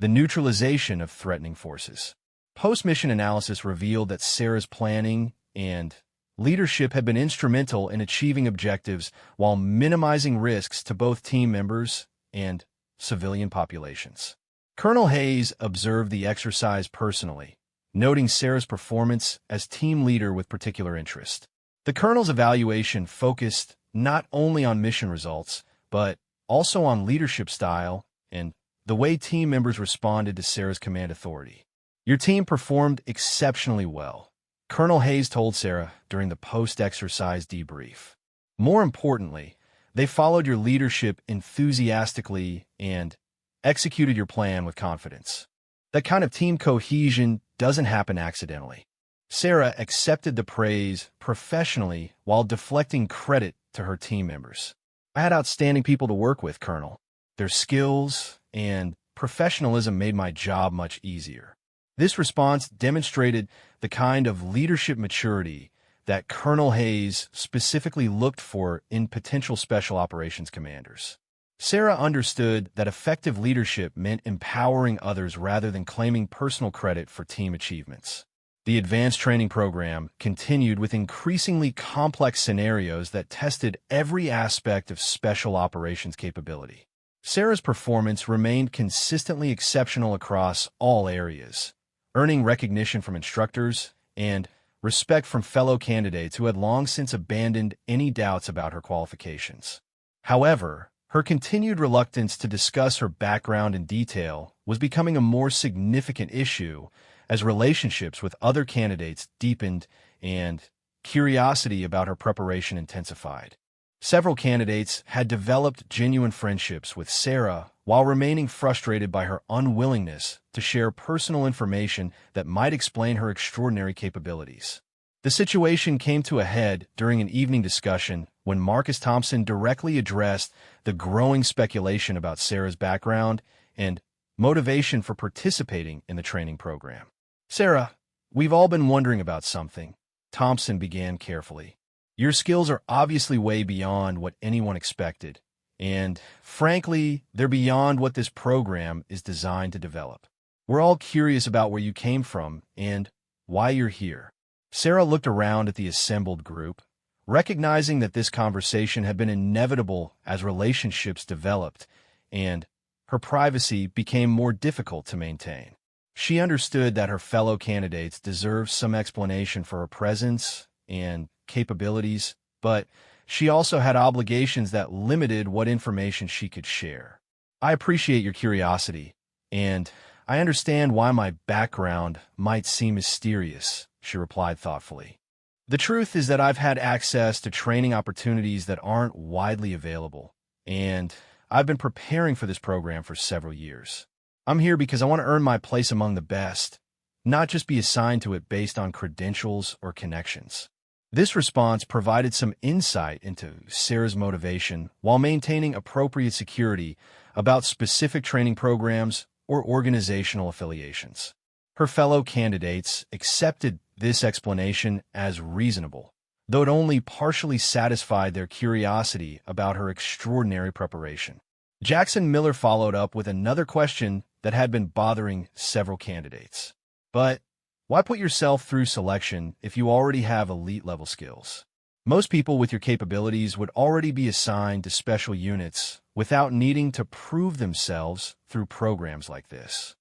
Speaker 1: the neutralization of threatening forces. Post-mission analysis revealed that Sarah's planning and leadership had been instrumental in achieving objectives while minimizing risks to both team members and civilian populations. Colonel Hayes observed the exercise personally, noting Sarah's performance as team leader with particular interest. The colonel's evaluation focused not only on mission results, but also on leadership style and the way team members responded to Sarah's command authority. "Your team performed exceptionally well," Colonel Hayes told Sarah during the post-exercise debrief. "More importantly, they followed your leadership enthusiastically and executed your plan with confidence. That kind of team cohesion doesn't happen accidentally." Sarah accepted the praise professionally while deflecting credit to her team members. "I had outstanding people to work with, Colonel. Their skills and professionalism made my job much easier." This response demonstrated the kind of leadership maturity that Colonel Hayes specifically looked for in potential special operations commanders. Sarah understood that effective leadership meant empowering others rather than claiming personal credit for team achievements. The advanced training program continued with increasingly complex scenarios that tested every aspect of special operations capability. Sarah's performance remained consistently exceptional across all areas, earning recognition from instructors and respect from fellow candidates who had long since abandoned any doubts about her qualifications. However, her continued reluctance to discuss her background in detail was becoming a more significant issue as relationships with other candidates deepened and curiosity about her preparation intensified. Several candidates had developed genuine friendships with Sarah while remaining frustrated by her unwillingness to share personal information that might explain her extraordinary capabilities. The situation came to a head during an evening discussion when Marcus Thompson directly addressed the growing speculation about Sarah's background and motivation for participating in the training program. "Sarah, we've all been wondering about something," Thompson began carefully. "Your skills are obviously way beyond what anyone expected, and frankly, they're beyond what this program is designed to develop. We're all curious about where you came from and why you're here." Sarah looked around at the assembled group, recognizing that this conversation had been inevitable as relationships developed and her privacy became more difficult to maintain. She understood that her fellow candidates deserved some explanation for her presence and capabilities, but she also had obligations that limited what information she could share. "I appreciate your curiosity, and I understand why my background might seem mysterious," she replied thoughtfully. "The truth is that I've had access to training opportunities that aren't widely available, and I've been preparing for this program for several years. I'm here because I want to earn my place among the best, not just be assigned to it based on credentials or connections." This response provided some insight into Sarah's motivation while maintaining appropriate security about specific training programs or organizational affiliations. Her fellow candidates accepted this explanation as reasonable, though it only partially satisfied their curiosity about her extraordinary preparation. Jackson Miller followed up with another question that had been bothering several candidates. "But why put yourself through selection if you already have elite-level skills? Most people with your capabilities would already be assigned to special units without needing to prove themselves through programs like this."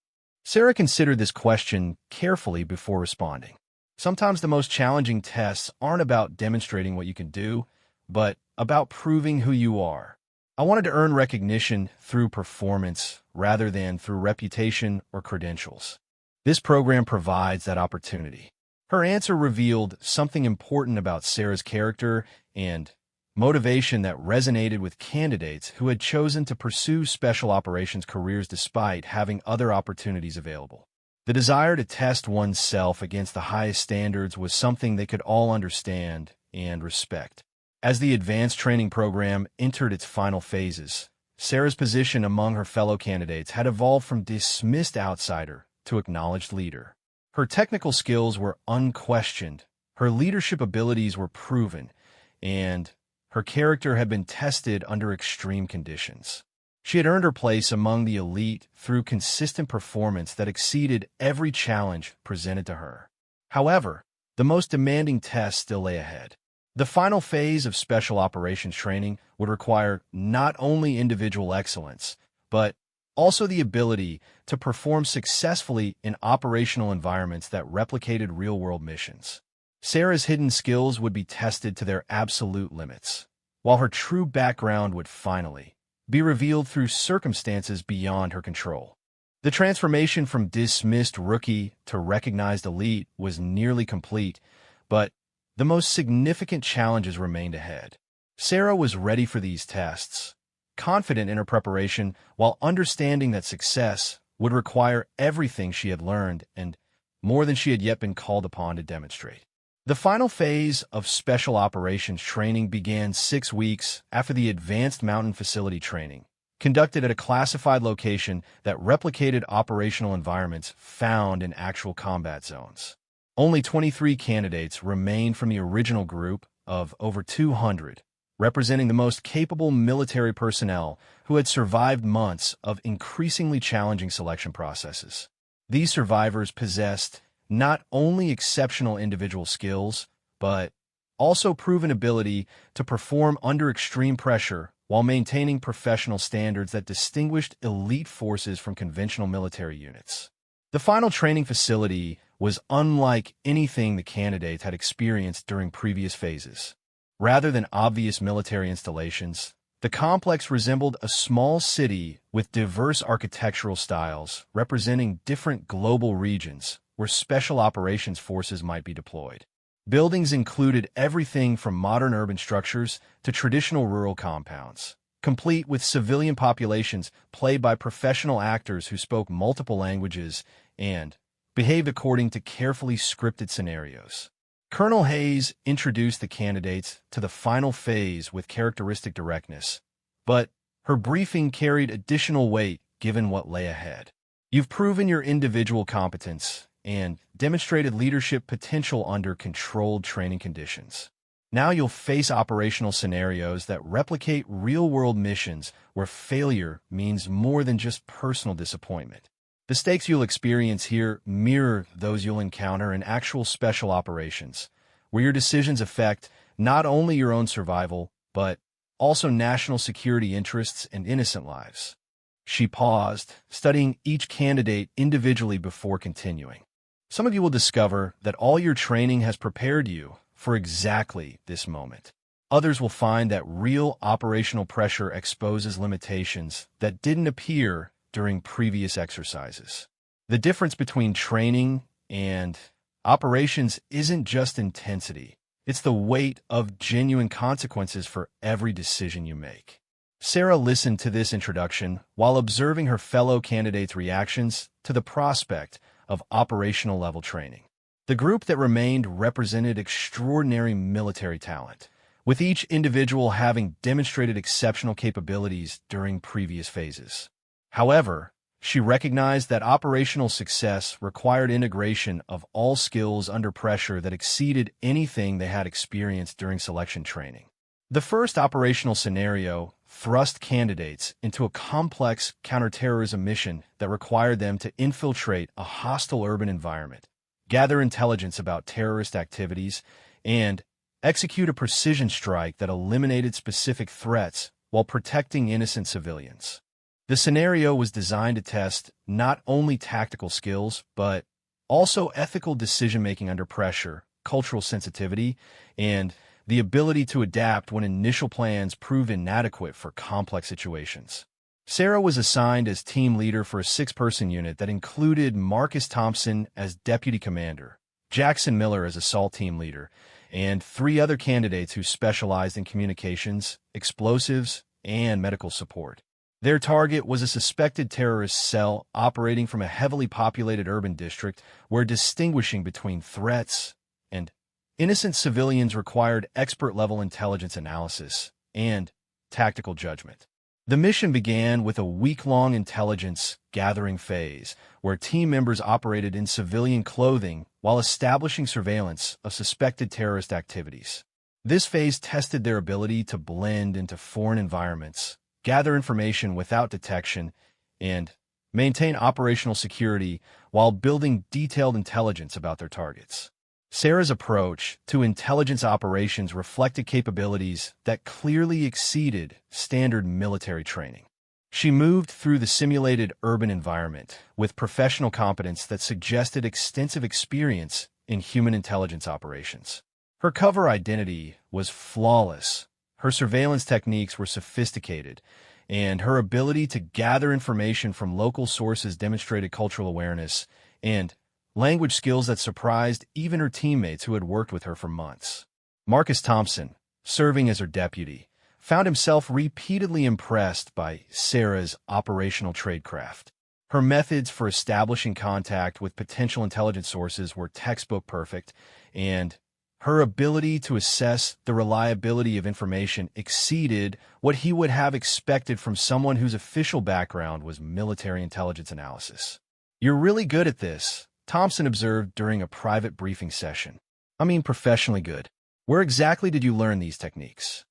Speaker 1: Sarah considered this question carefully before responding. Sometimes the most challenging tests aren't about demonstrating what you can do, but about proving who you are. "I wanted to earn recognition through performance rather than through reputation or credentials. This program provides that opportunity." Her answer revealed something important about Sarah's character and motivation that resonated with candidates who had chosen to pursue special operations careers despite having other opportunities available. The desire to test oneself against the highest standards was something they could all understand and respect. As the advanced training program entered its final phases, Sarah's position among her fellow candidates had evolved from dismissed outsider to acknowledged leader. Her technical skills were unquestioned, her leadership abilities were proven, and her character had been tested under extreme conditions. She had earned her place among the elite through consistent performance that exceeded every challenge presented to her. However, the most demanding test still lay ahead. The final phase of special operations training would require not only individual excellence, but also the ability to perform successfully in operational environments that replicated real-world missions. Sarah's hidden skills would be tested to their absolute limits, while her true background would finally be revealed through circumstances beyond her control. The transformation from dismissed rookie to recognized elite was nearly complete, but the most significant challenges remained ahead. Sarah was ready for these tests, confident in her preparation while understanding that success would require everything she had learned and more than she had yet been called upon to demonstrate. The final phase of special operations training began 6 weeks after the Advanced Mountain Facility training, conducted at a classified location that replicated operational environments found in actual combat zones. Only 23 candidates remained from the original group of over 200, representing the most capable military personnel who had survived months of increasingly challenging selection processes. These survivors possessed not only exceptional individual skills, but also proven ability to perform under extreme pressure while maintaining professional standards that distinguished elite forces from conventional military units. The final training facility was unlike anything the candidates had experienced during previous phases. Rather than obvious military installations, the complex resembled a small city with diverse architectural styles representing different global regions where special operations forces might be deployed. Buildings included everything from modern urban structures to traditional rural compounds, complete with civilian populations played by professional actors who spoke multiple languages and behaved according to carefully scripted scenarios. Colonel Hayes introduced the candidates to the final phase with characteristic directness, but her briefing carried additional weight given what lay ahead. You've proven your individual competence and demonstrated leadership potential under controlled training conditions. Now you'll face operational scenarios that replicate real-world missions where failure means more than just personal disappointment. The stakes you'll experience here mirror those you'll encounter in actual special operations, where your decisions affect not only your own survival, but also national security interests and innocent lives. She paused, studying each candidate individually before continuing. Some of you will discover that all your training has prepared you for exactly this moment. Others will find that real operational pressure exposes limitations that didn't appear during previous exercises. The difference between training and operations isn't just intensity. It's the weight of genuine consequences for every decision you make. Sarah listened to this introduction while observing her fellow candidates' reactions to the prospect of operational-level training. The group that remained represented extraordinary military talent, with each individual having demonstrated exceptional capabilities during previous phases. However, she recognized that operational success required integration of all skills under pressure that exceeded anything they had experienced during selection training. The first operational scenario thrust candidates into a complex counterterrorism mission that required them to infiltrate a hostile urban environment, gather intelligence about terrorist activities, and execute a precision strike that eliminated specific threats while protecting innocent civilians. The scenario was designed to test not only tactical skills, but also ethical decision-making under pressure, cultural sensitivity, and the ability to adapt when initial plans prove inadequate for complex situations. Sarah was assigned as team leader for a 6-person unit that included Marcus Thompson as deputy commander, Jackson Miller as assault team leader, and 3 other candidates who specialized in communications, explosives, and medical support. Their target was a suspected terrorist cell operating from a heavily populated urban district where distinguishing between threats and innocent civilians required expert-level intelligence analysis and tactical judgment. The mission began with a week-long intelligence gathering phase, where team members operated in civilian clothing while establishing surveillance of suspected terrorist activities. This phase tested their ability to blend into foreign environments, gather information without detection, and maintain operational security while building detailed intelligence about their targets. Sarah's approach to intelligence operations reflected capabilities that clearly exceeded standard military training. She moved through the simulated urban environment with professional competence that suggested extensive experience in human intelligence operations. Her cover identity was flawless, her surveillance techniques were sophisticated, and her ability to gather information from local sources demonstrated cultural awareness and language skills that surprised even her teammates who had worked with her for months. Marcus Thompson, serving as her deputy, found himself repeatedly impressed by Sarah's operational tradecraft. Her methods for establishing contact with potential intelligence sources were textbook perfect, and her ability to assess the reliability of information exceeded what he would have expected from someone whose official background was military intelligence analysis. "You're really good at this," Thompson observed during a private briefing session. "I mean professionally good. Where exactly did you learn these techniques?"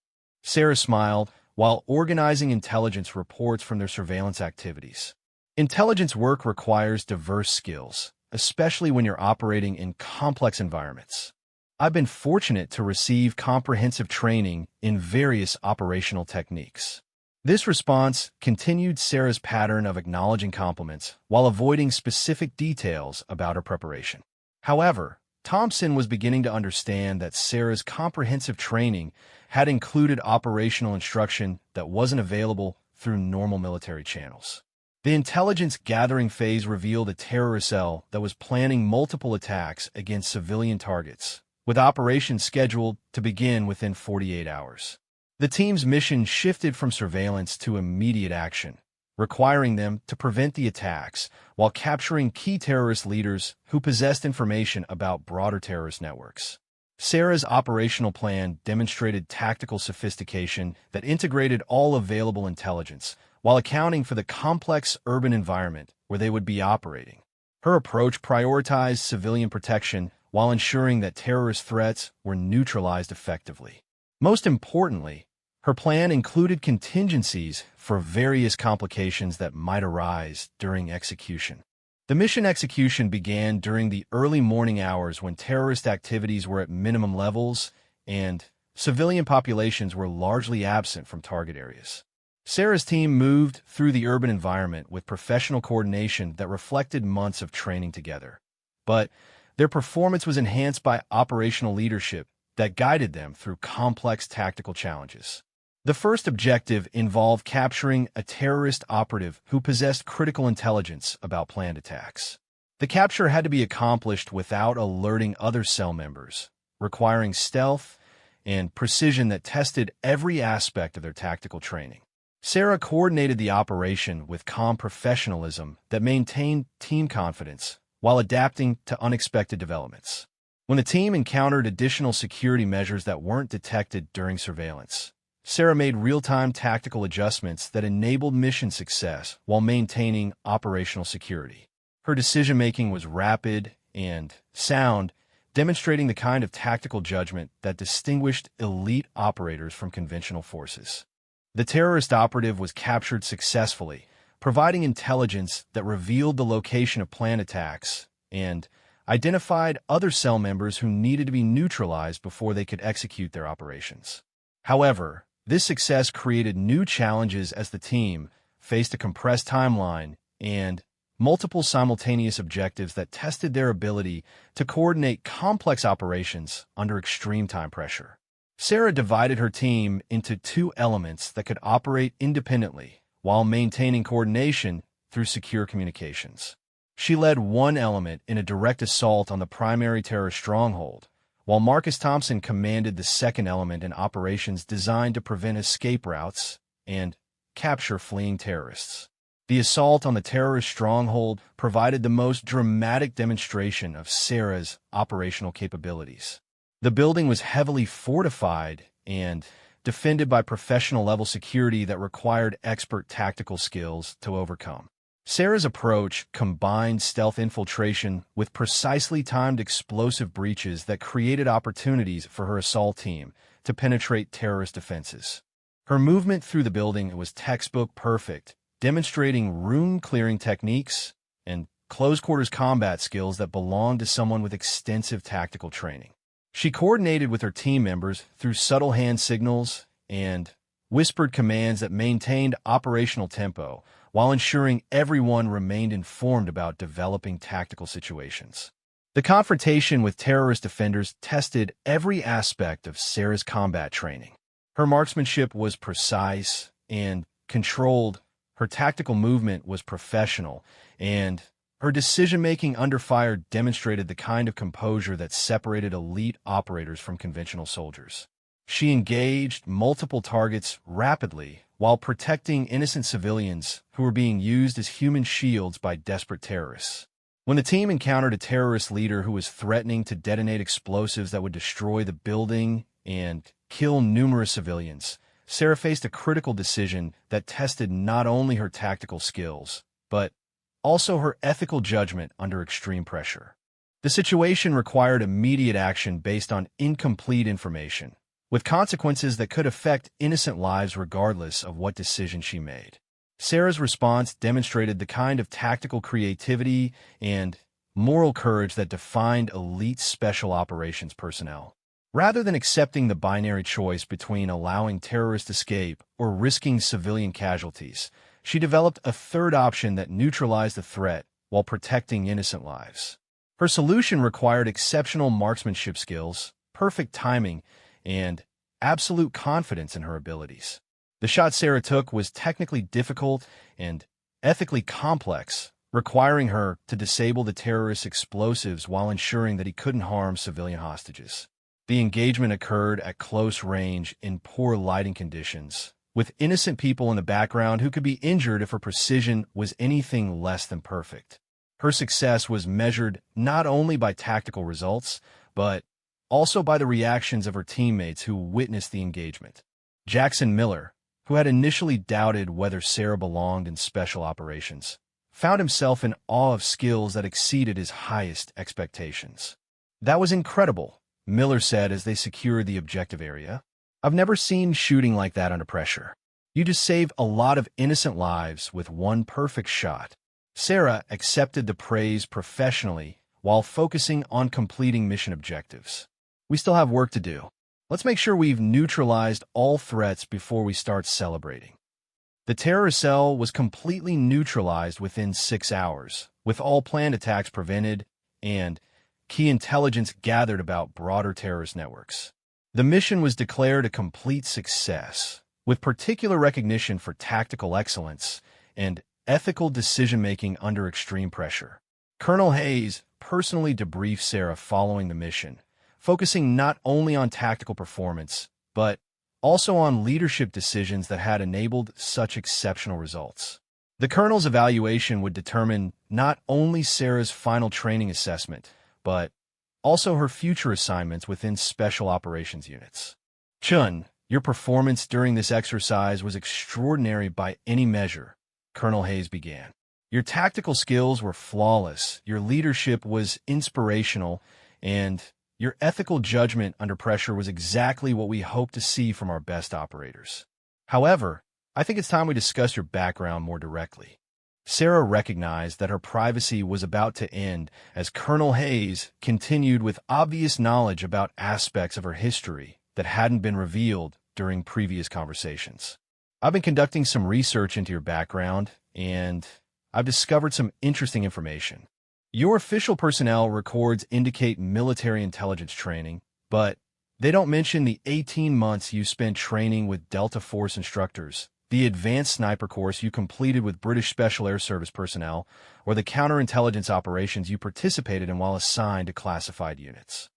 Speaker 1: Sarah smiled while organizing intelligence reports from their surveillance activities. Intelligence work requires diverse skills, especially when you're operating in complex environments. "I've been fortunate to receive comprehensive training in various operational techniques." This response continued Sarah's pattern of acknowledging compliments while avoiding specific details about her preparation. However, Thompson was beginning to understand that Sarah's comprehensive training had included operational instruction that wasn't available through normal military channels. The intelligence gathering phase revealed a terrorist cell that was planning multiple attacks against civilian targets, with operations scheduled to begin within 48 hours. The team's mission shifted from surveillance to immediate action, requiring them to prevent the attacks while capturing key terrorist leaders who possessed information about broader terrorist networks. Sarah's operational plan demonstrated tactical sophistication that integrated all available intelligence while accounting for the complex urban environment where they would be operating. Her approach prioritized civilian protection while ensuring that terrorist threats were neutralized effectively. Most importantly, her plan included contingencies for various complications that might arise during execution. The mission execution began during the early morning hours when terrorist activities were at minimum levels and civilian populations were largely absent from target areas. Sarah's team moved through the urban environment with professional coordination that reflected months of training together. But their performance was enhanced by operational leadership that guided them through complex tactical challenges. The first objective involved capturing a terrorist operative who possessed critical intelligence about planned attacks. The capture had to be accomplished without alerting other cell members, requiring stealth and precision that tested every aspect of their tactical training. Sarah coordinated the operation with calm professionalism that maintained team confidence while adapting to unexpected developments. When the team encountered additional security measures that weren't detected during surveillance, Sarah made real-time tactical adjustments that enabled mission success while maintaining operational security. Her decision-making was rapid and sound, demonstrating the kind of tactical judgment that distinguished elite operators from conventional forces. The terrorist operative was captured successfully, providing intelligence that revealed the location of planned attacks and identified other cell members who needed to be neutralized before they could execute their operations. However, this success created new challenges as the team faced a compressed timeline and multiple simultaneous objectives that tested their ability to coordinate complex operations under extreme time pressure. Sarah divided her team into two elements that could operate independently while maintaining coordination through secure communications. She led one element in a direct assault on the primary terrorist stronghold, while Marcus Thompson commanded the second element in operations designed to prevent escape routes and capture fleeing terrorists. The assault on the terrorist stronghold provided the most dramatic demonstration of Sarah's operational capabilities. The building was heavily fortified and defended by professional-level security that required expert tactical skills to overcome. Sarah's approach combined stealth infiltration with precisely timed explosive breaches that created opportunities for her assault team to penetrate terrorist defenses. Her movement through the building was textbook perfect, demonstrating room-clearing techniques and close-quarters combat skills that belonged to someone with extensive tactical training. She coordinated with her team members through subtle hand signals and whispered commands that maintained operational tempo, while ensuring everyone remained informed about developing tactical situations. The confrontation with terrorist defenders tested every aspect of Sarah's combat training. Her marksmanship was precise and controlled, her tactical movement was professional, and her decision-making under fire demonstrated the kind of composure that separated elite operators from conventional soldiers. She engaged multiple targets rapidly while protecting innocent civilians who were being used as human shields by desperate terrorists. When the team encountered a terrorist leader who was threatening to detonate explosives that would destroy the building and kill numerous civilians, Sarah faced a critical decision that tested not only her tactical skills, but also her ethical judgment under extreme pressure. The situation required immediate action based on incomplete information, with consequences that could affect innocent lives regardless of what decision she made. Sarah's response demonstrated the kind of tactical creativity and moral courage that defined elite special operations personnel. Rather than accepting the binary choice between allowing terrorist escape or risking civilian casualties, she developed a third option that neutralized the threat while protecting innocent lives. Her solution required exceptional marksmanship skills, perfect timing, and absolute confidence in her abilities. The shot Sarah took was technically difficult and ethically complex, requiring her to disable the terrorist's explosives while ensuring that he couldn't harm civilian hostages. The engagement occurred at close range in poor lighting conditions, with innocent people in the background who could be injured if her precision was anything less than perfect. Her success was measured not only by tactical results, but also by the reactions of her teammates who witnessed the engagement. Jackson Miller, who had initially doubted whether Sarah belonged in special operations, found himself in awe of skills that exceeded his highest expectations. "That was incredible," Miller said as they secured the objective area. "I've never seen shooting like that under pressure. You just saved a lot of innocent lives with one perfect shot." Sarah accepted the praise professionally while focusing on completing mission objectives. "We still have work to do. Let's make sure we've neutralized all threats before we start celebrating." The terror cell was completely neutralized within 6 hours, with all planned attacks prevented and key intelligence gathered about broader terrorist networks. The mission was declared a complete success, with particular recognition for tactical excellence and ethical decision-making under extreme pressure. Colonel Hayes personally debriefed Sarah following the mission, focusing not only on tactical performance, but also on leadership decisions that had enabled such exceptional results. The colonel's evaluation would determine not only Sarah's final training assessment, but also her future assignments within special operations units. "Chun, your performance during this exercise was extraordinary by any measure," Colonel Hayes began. "Your tactical skills were flawless, your leadership was inspirational, and your ethical judgment under pressure was exactly what we hope to see from our best operators. However, I think it's time we discuss your background more directly." Sarah recognized that her privacy was about to end as Colonel Hayes continued with obvious knowledge about aspects of her history that hadn't been revealed during previous conversations. "I've been conducting some research into your background, and I've discovered some interesting information. Your official personnel records indicate military intelligence training, but they don't mention the 18 months you spent training with Delta Force instructors, the advanced sniper course you completed with British Special Air Service personnel, or the counterintelligence operations you participated in while assigned to classified units."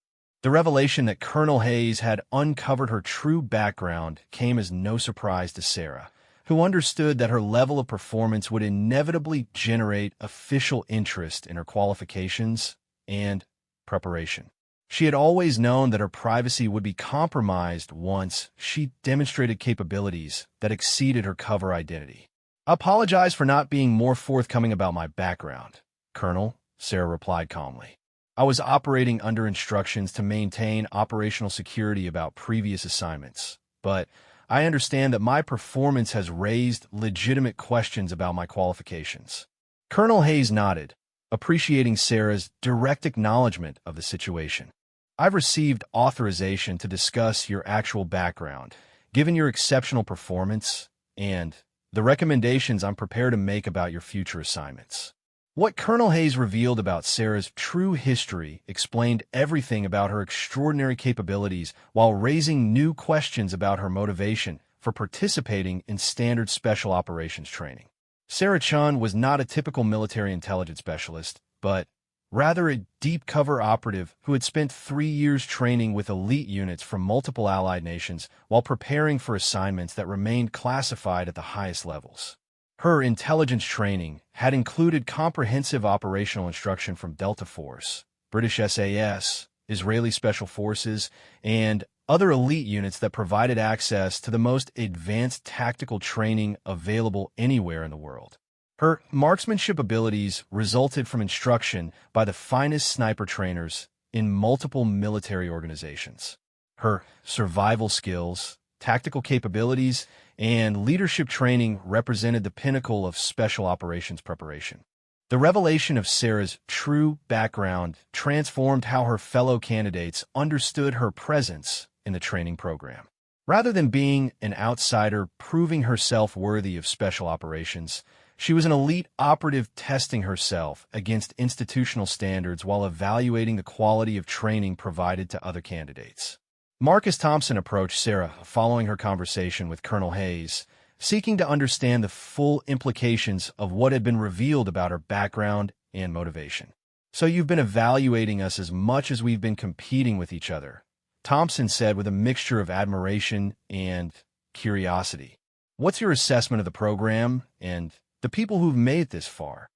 Speaker 1: The revelation that Colonel Hayes had uncovered her true background came as no surprise to Sarah, who understood that her level of performance would inevitably generate official interest in her qualifications and preparation. She had always known that her privacy would be compromised once she demonstrated capabilities that exceeded her cover identity. "I apologize for not being more forthcoming about my background, Colonel," Sarah replied calmly. "I was operating under instructions to maintain operational security about previous assignments, but I understand that my performance has raised legitimate questions about my qualifications." Colonel Hayes nodded, appreciating Sarah's direct acknowledgement of the situation. "I've received authorization to discuss your actual background, given your exceptional performance, and the recommendations I'm prepared to make about your future assignments." What Colonel Hayes revealed about Sarah's true history explained everything about her extraordinary capabilities while raising new questions about her motivation for participating in standard special operations training. Sarah Chun was not a typical military intelligence specialist, but rather a deep cover operative who had spent 3 years training with elite units from multiple allied nations while preparing for assignments that remained classified at the highest levels. Her intelligence training had included comprehensive operational instruction from Delta Force, British SAS, Israeli Special Forces, and other elite units that provided access to the most advanced tactical training available anywhere in the world. Her marksmanship abilities resulted from instruction by the finest sniper trainers in multiple military organizations. Her survival skills, tactical capabilities, and leadership training represented the pinnacle of special operations preparation. The revelation of Sarah's true background transformed how her fellow candidates understood her presence in the training program. Rather than being an outsider proving herself worthy of special operations, she was an elite operative testing herself against institutional standards while evaluating the quality of training provided to other candidates. Marcus Thompson approached Sarah following her conversation with Colonel Hayes, seeking to understand the full implications of what had been revealed about her background and motivation. "So you've been evaluating us as much as we've been competing with each other. Thompson said with a mixture of admiration and curiosity. What's your assessment of the program and the people who've made it this far?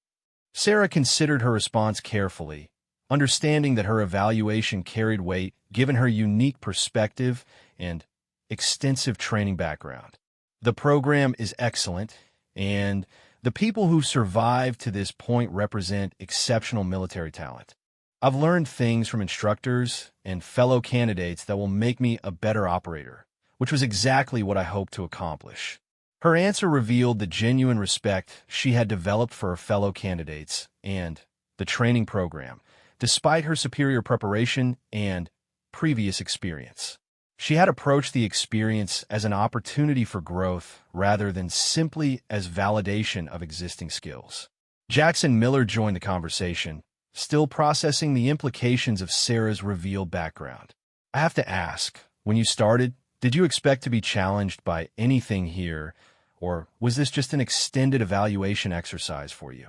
Speaker 1: Sarah considered her response carefully, understanding that her evaluation carried weight given her unique perspective and extensive training background. The program is excellent, and the people who've survived to this point represent exceptional military talent. I've learned things from instructors and fellow candidates that will make me a better operator, which was exactly what I hoped to accomplish. Her answer revealed the genuine respect she had developed for her fellow candidates and the training program, despite her superior preparation and previous experience. She had approached the experience as an opportunity for growth rather than simply as validation of existing skills. Jackson Miller joined the conversation, still processing the implications of Sarah's revealed background. I have to ask, when you started, did you expect to be challenged by anything here, or was this just an extended evaluation exercise for you?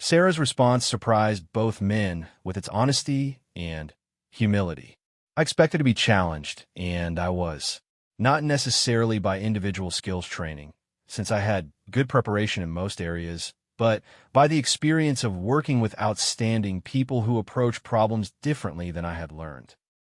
Speaker 1: Sarah's response surprised both men with its honesty and humility. I expected to be challenged, and I was. Not necessarily by individual skills training, since I had good preparation in most areas, but by the experience of working with outstanding people who approach problems differently than I had learned.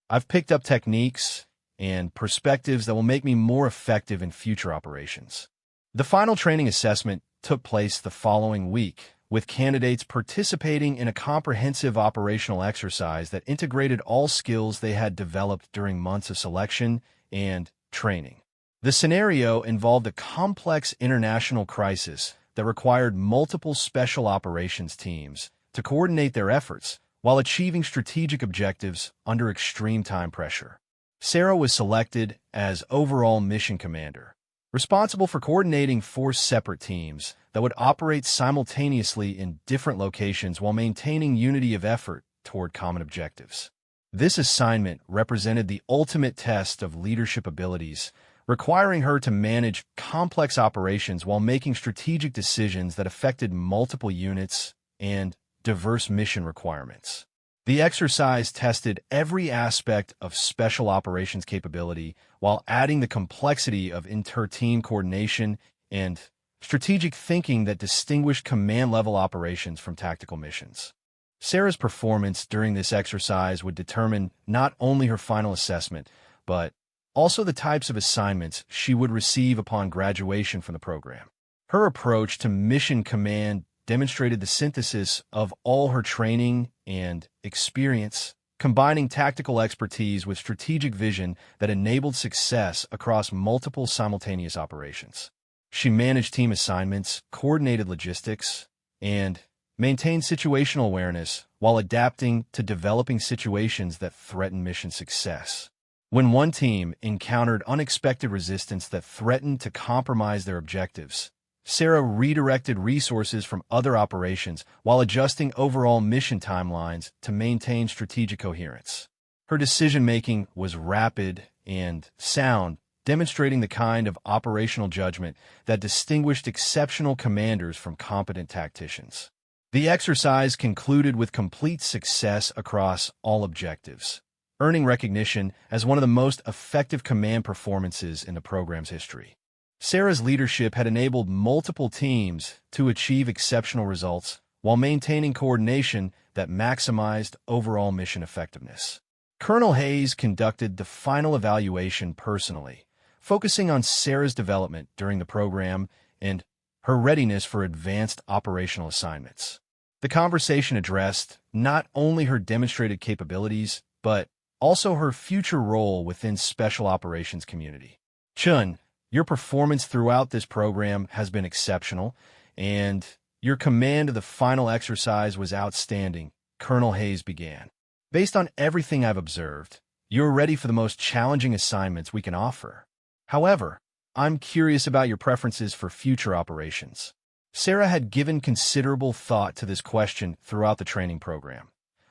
Speaker 1: I've picked up techniques and perspectives that will make me more effective in future operations. The final training assessment took place the following week, with candidates participating in a comprehensive operational exercise that integrated all skills they had developed during months of selection and training. The scenario involved a complex international crisis that required multiple special operations teams to coordinate their efforts while achieving strategic objectives under extreme time pressure. Sarah was selected as overall mission commander, responsible for coordinating 4 separate teams that would operate simultaneously in different locations while maintaining unity of effort toward common objectives. This assignment represented the ultimate test of leadership abilities, requiring her to manage complex operations while making strategic decisions that affected multiple units and diverse mission requirements. The exercise tested every aspect of special operations capability while adding the complexity of inter-team coordination and strategic thinking that distinguished command-level operations from tactical missions. Sarah's performance during this exercise would determine not only her final assessment, but also the types of assignments she would receive upon graduation from the program. Her approach to mission command demonstrated the synthesis of all her training and experience, combining tactical expertise with strategic vision that enabled success across multiple simultaneous operations. She managed team assignments, coordinated logistics, and maintained situational awareness while adapting to developing situations that threaten mission success. When one team encountered unexpected resistance that threatened to compromise their objectives, Sarah redirected resources from other operations while adjusting overall mission timelines to maintain strategic coherence. Her decision-making was rapid and sound, demonstrating the kind of operational judgment that distinguished exceptional commanders from competent tacticians. The exercise concluded with complete success across all objectives, earning recognition as one of the most effective command performances in the program's history. Sarah's leadership had enabled multiple teams to achieve exceptional results while maintaining coordination that maximized overall mission effectiveness. Colonel Hayes conducted the final evaluation personally, focusing on Sarah's development during the program and her readiness for advanced operational assignments. The conversation addressed not only her demonstrated capabilities, but also her future role within Special Operations community. Chun, your performance throughout this program has been exceptional, and your command of the final exercise was outstanding, Colonel Hayes began. Based on everything I've observed, you're ready for the most challenging assignments we can offer. However, I'm curious about your preferences for future operations. Sarah had given considerable thought to this question throughout the training program,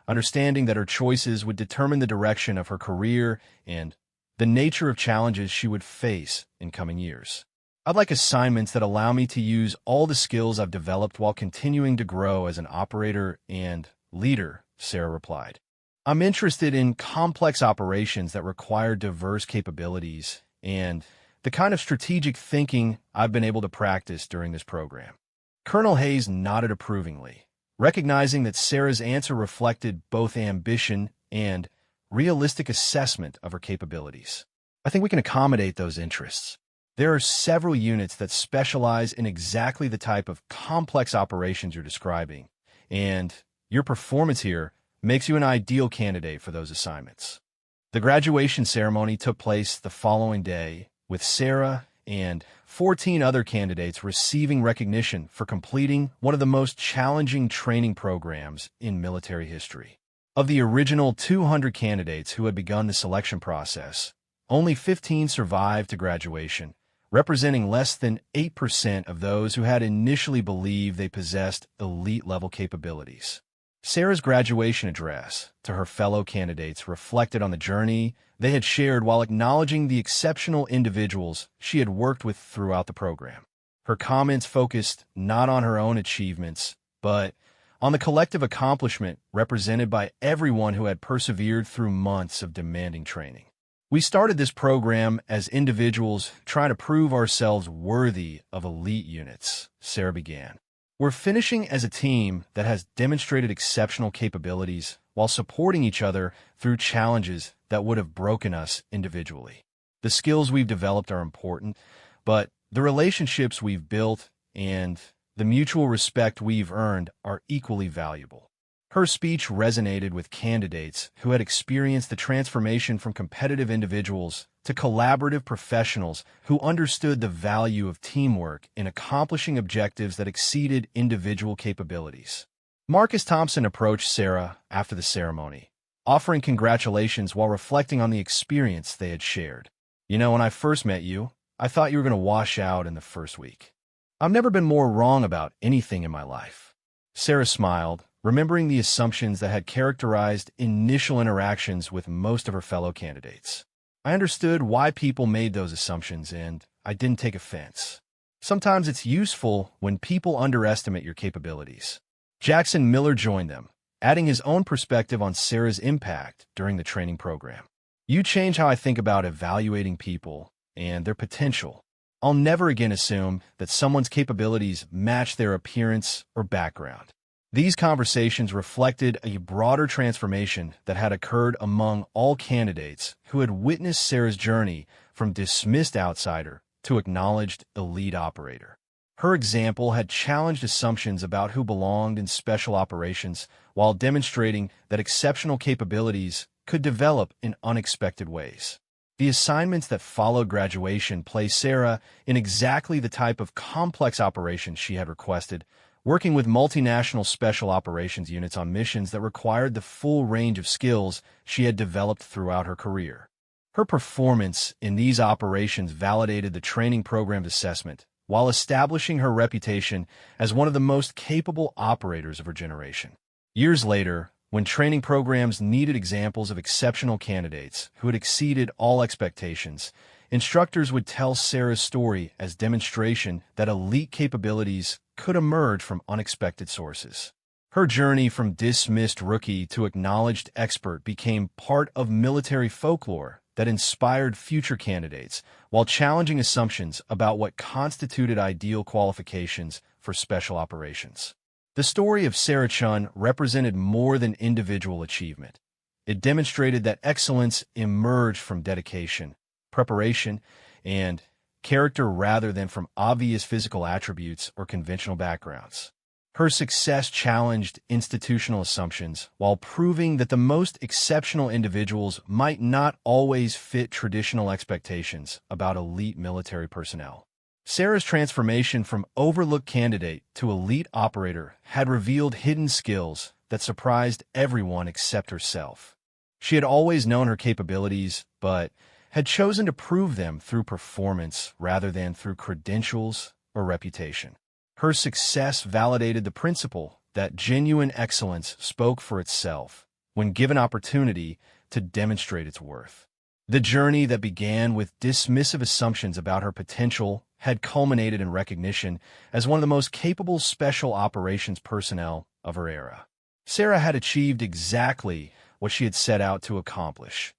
Speaker 1: understanding that her choices would determine the direction of her career and the nature of challenges she would face in coming years. I'd like assignments that allow me to use all the skills I've developed while continuing to grow as an operator and leader, Sarah replied. I'm interested in complex operations that require diverse capabilities and the kind of strategic thinking I've been able to practice during this program." Colonel Hayes nodded approvingly, recognizing that Sarah's answer reflected both ambition and realistic assessment of her capabilities. "I think we can accommodate those interests. There are several units that specialize in exactly the type of complex operations you're describing, and your performance here makes you an ideal candidate for those assignments." The graduation ceremony took place the following day, with Sarah and 14 other candidates receiving recognition for completing one of the most challenging training programs in military history. Of the original 200 candidates who had begun the selection process, only 15 survived to graduation, representing less than 8% of those who had initially believed they possessed elite-level capabilities. Sarah's graduation address to her fellow candidates reflected on the journey they had shared while acknowledging the exceptional individuals she had worked with throughout the program. Her comments focused not on her own achievements, but on the collective accomplishment represented by everyone who had persevered through months of demanding training. "We started this program as individuals trying to prove ourselves worthy of elite units," Sarah began. "We're finishing as a team that has demonstrated exceptional capabilities while supporting each other through challenges that would have broken us individually. The skills we've developed are important, but the relationships we've built and the mutual respect we've earned are equally valuable." Her speech resonated with candidates who had experienced the transformation from competitive individuals to collaborative professionals who understood the value of teamwork in accomplishing objectives that exceeded individual capabilities. Marcus Thompson approached Sarah after the ceremony, offering congratulations while reflecting on the experience they had shared. "You know, when I first met you, I thought you were going to wash out in the first week. I've never been more wrong about anything in my life." Sarah smiled, remembering the assumptions that had characterized initial interactions with most of her fellow candidates. "I understood why people made those assumptions, and I didn't take offense. Sometimes it's useful when people underestimate your capabilities." Jackson Miller joined them, adding his own perspective on Sarah's impact during the training program. "You change how I think about evaluating people and their potential. I'll never again assume that someone's capabilities match their appearance or background." These conversations reflected a broader transformation that had occurred among all candidates who had witnessed Sarah's journey from dismissed outsider to acknowledged elite operator. Her example had challenged assumptions about who belonged in special operations while demonstrating that exceptional capabilities could develop in unexpected ways. The assignments that followed graduation placed Sarah in exactly the type of complex operations she had requested, working with multinational special operations units on missions that required the full range of skills she had developed throughout her career. Her performance in these operations validated the training program's assessment, while establishing her reputation as one of the most capable operators of her generation. Years later, when training programs needed examples of exceptional candidates who had exceeded all expectations, instructors would tell Sarah's story as demonstration that elite capabilities could emerge from unexpected sources. Her journey from dismissed rookie to acknowledged expert became part of military folklore that inspired future candidates while challenging assumptions about what constituted ideal qualifications for special operations. The story of Sarah Chun represented more than individual achievement. It demonstrated that excellence emerged from dedication, preparation, and character rather than from obvious physical attributes or conventional backgrounds. Her success challenged institutional assumptions while proving that the most exceptional individuals might not always fit traditional expectations about elite military personnel. Sarah's transformation from overlooked candidate to elite operator had revealed hidden skills that surprised everyone except herself. She had always known her capabilities, but had chosen to prove them through performance rather than through credentials or reputation. Her success validated the principle that genuine excellence spoke for itself when given opportunity to demonstrate its worth. The journey that began with dismissive assumptions about her potential had culminated in recognition as one of the most capable special operations personnel of her era. Sarah had achieved exactly what she had set out to accomplish,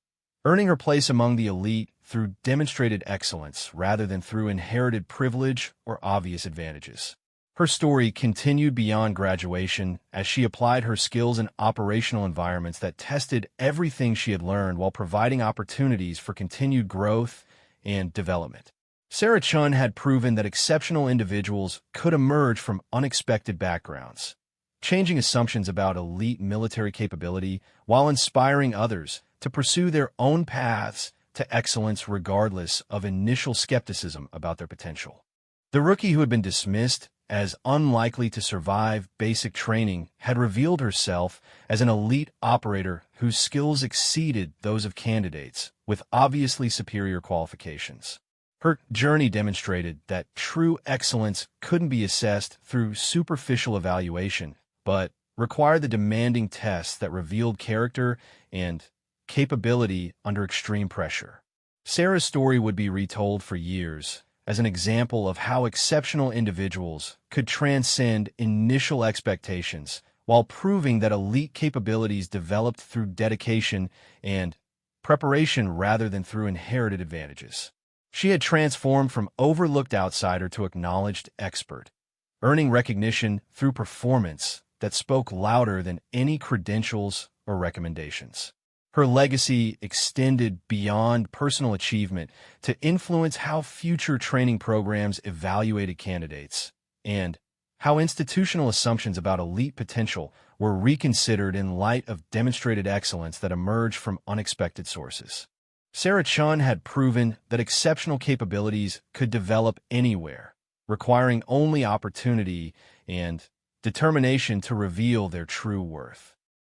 Speaker 1: earning her place among the elite through demonstrated excellence rather than through inherited privilege or obvious advantages. Her story continued beyond graduation as she applied her skills in operational environments that tested everything she had learned while providing opportunities for continued growth and development. Sarah Chun had proven that exceptional individuals could emerge from unexpected backgrounds, changing assumptions about elite military capability while inspiring others to pursue their own paths to excellence regardless of initial skepticism about their potential. The rookie who had been dismissed as unlikely to survive basic training had revealed herself as an elite operator whose skills exceeded those of candidates with obviously superior qualifications. Her journey demonstrated that true excellence couldn't be assessed through superficial evaluation, but required the demanding tests that revealed character and capability under extreme pressure. Sarah's story would be retold for years as an example of how exceptional individuals could transcend initial expectations while proving that elite capabilities developed through dedication and preparation rather than through inherited advantages. She had transformed from overlooked outsider to acknowledged expert, earning recognition through performance that spoke louder than any credentials or recommendations. Her legacy extended beyond personal achievement to influence how future training programs evaluated candidates and how institutional assumptions about elite potential were reconsidered in light of demonstrated excellence that emerged from unexpected sources. Sarah Chun had proven that exceptional capabilities could develop anywhere, requiring only opportunity and determination to reveal their true worth.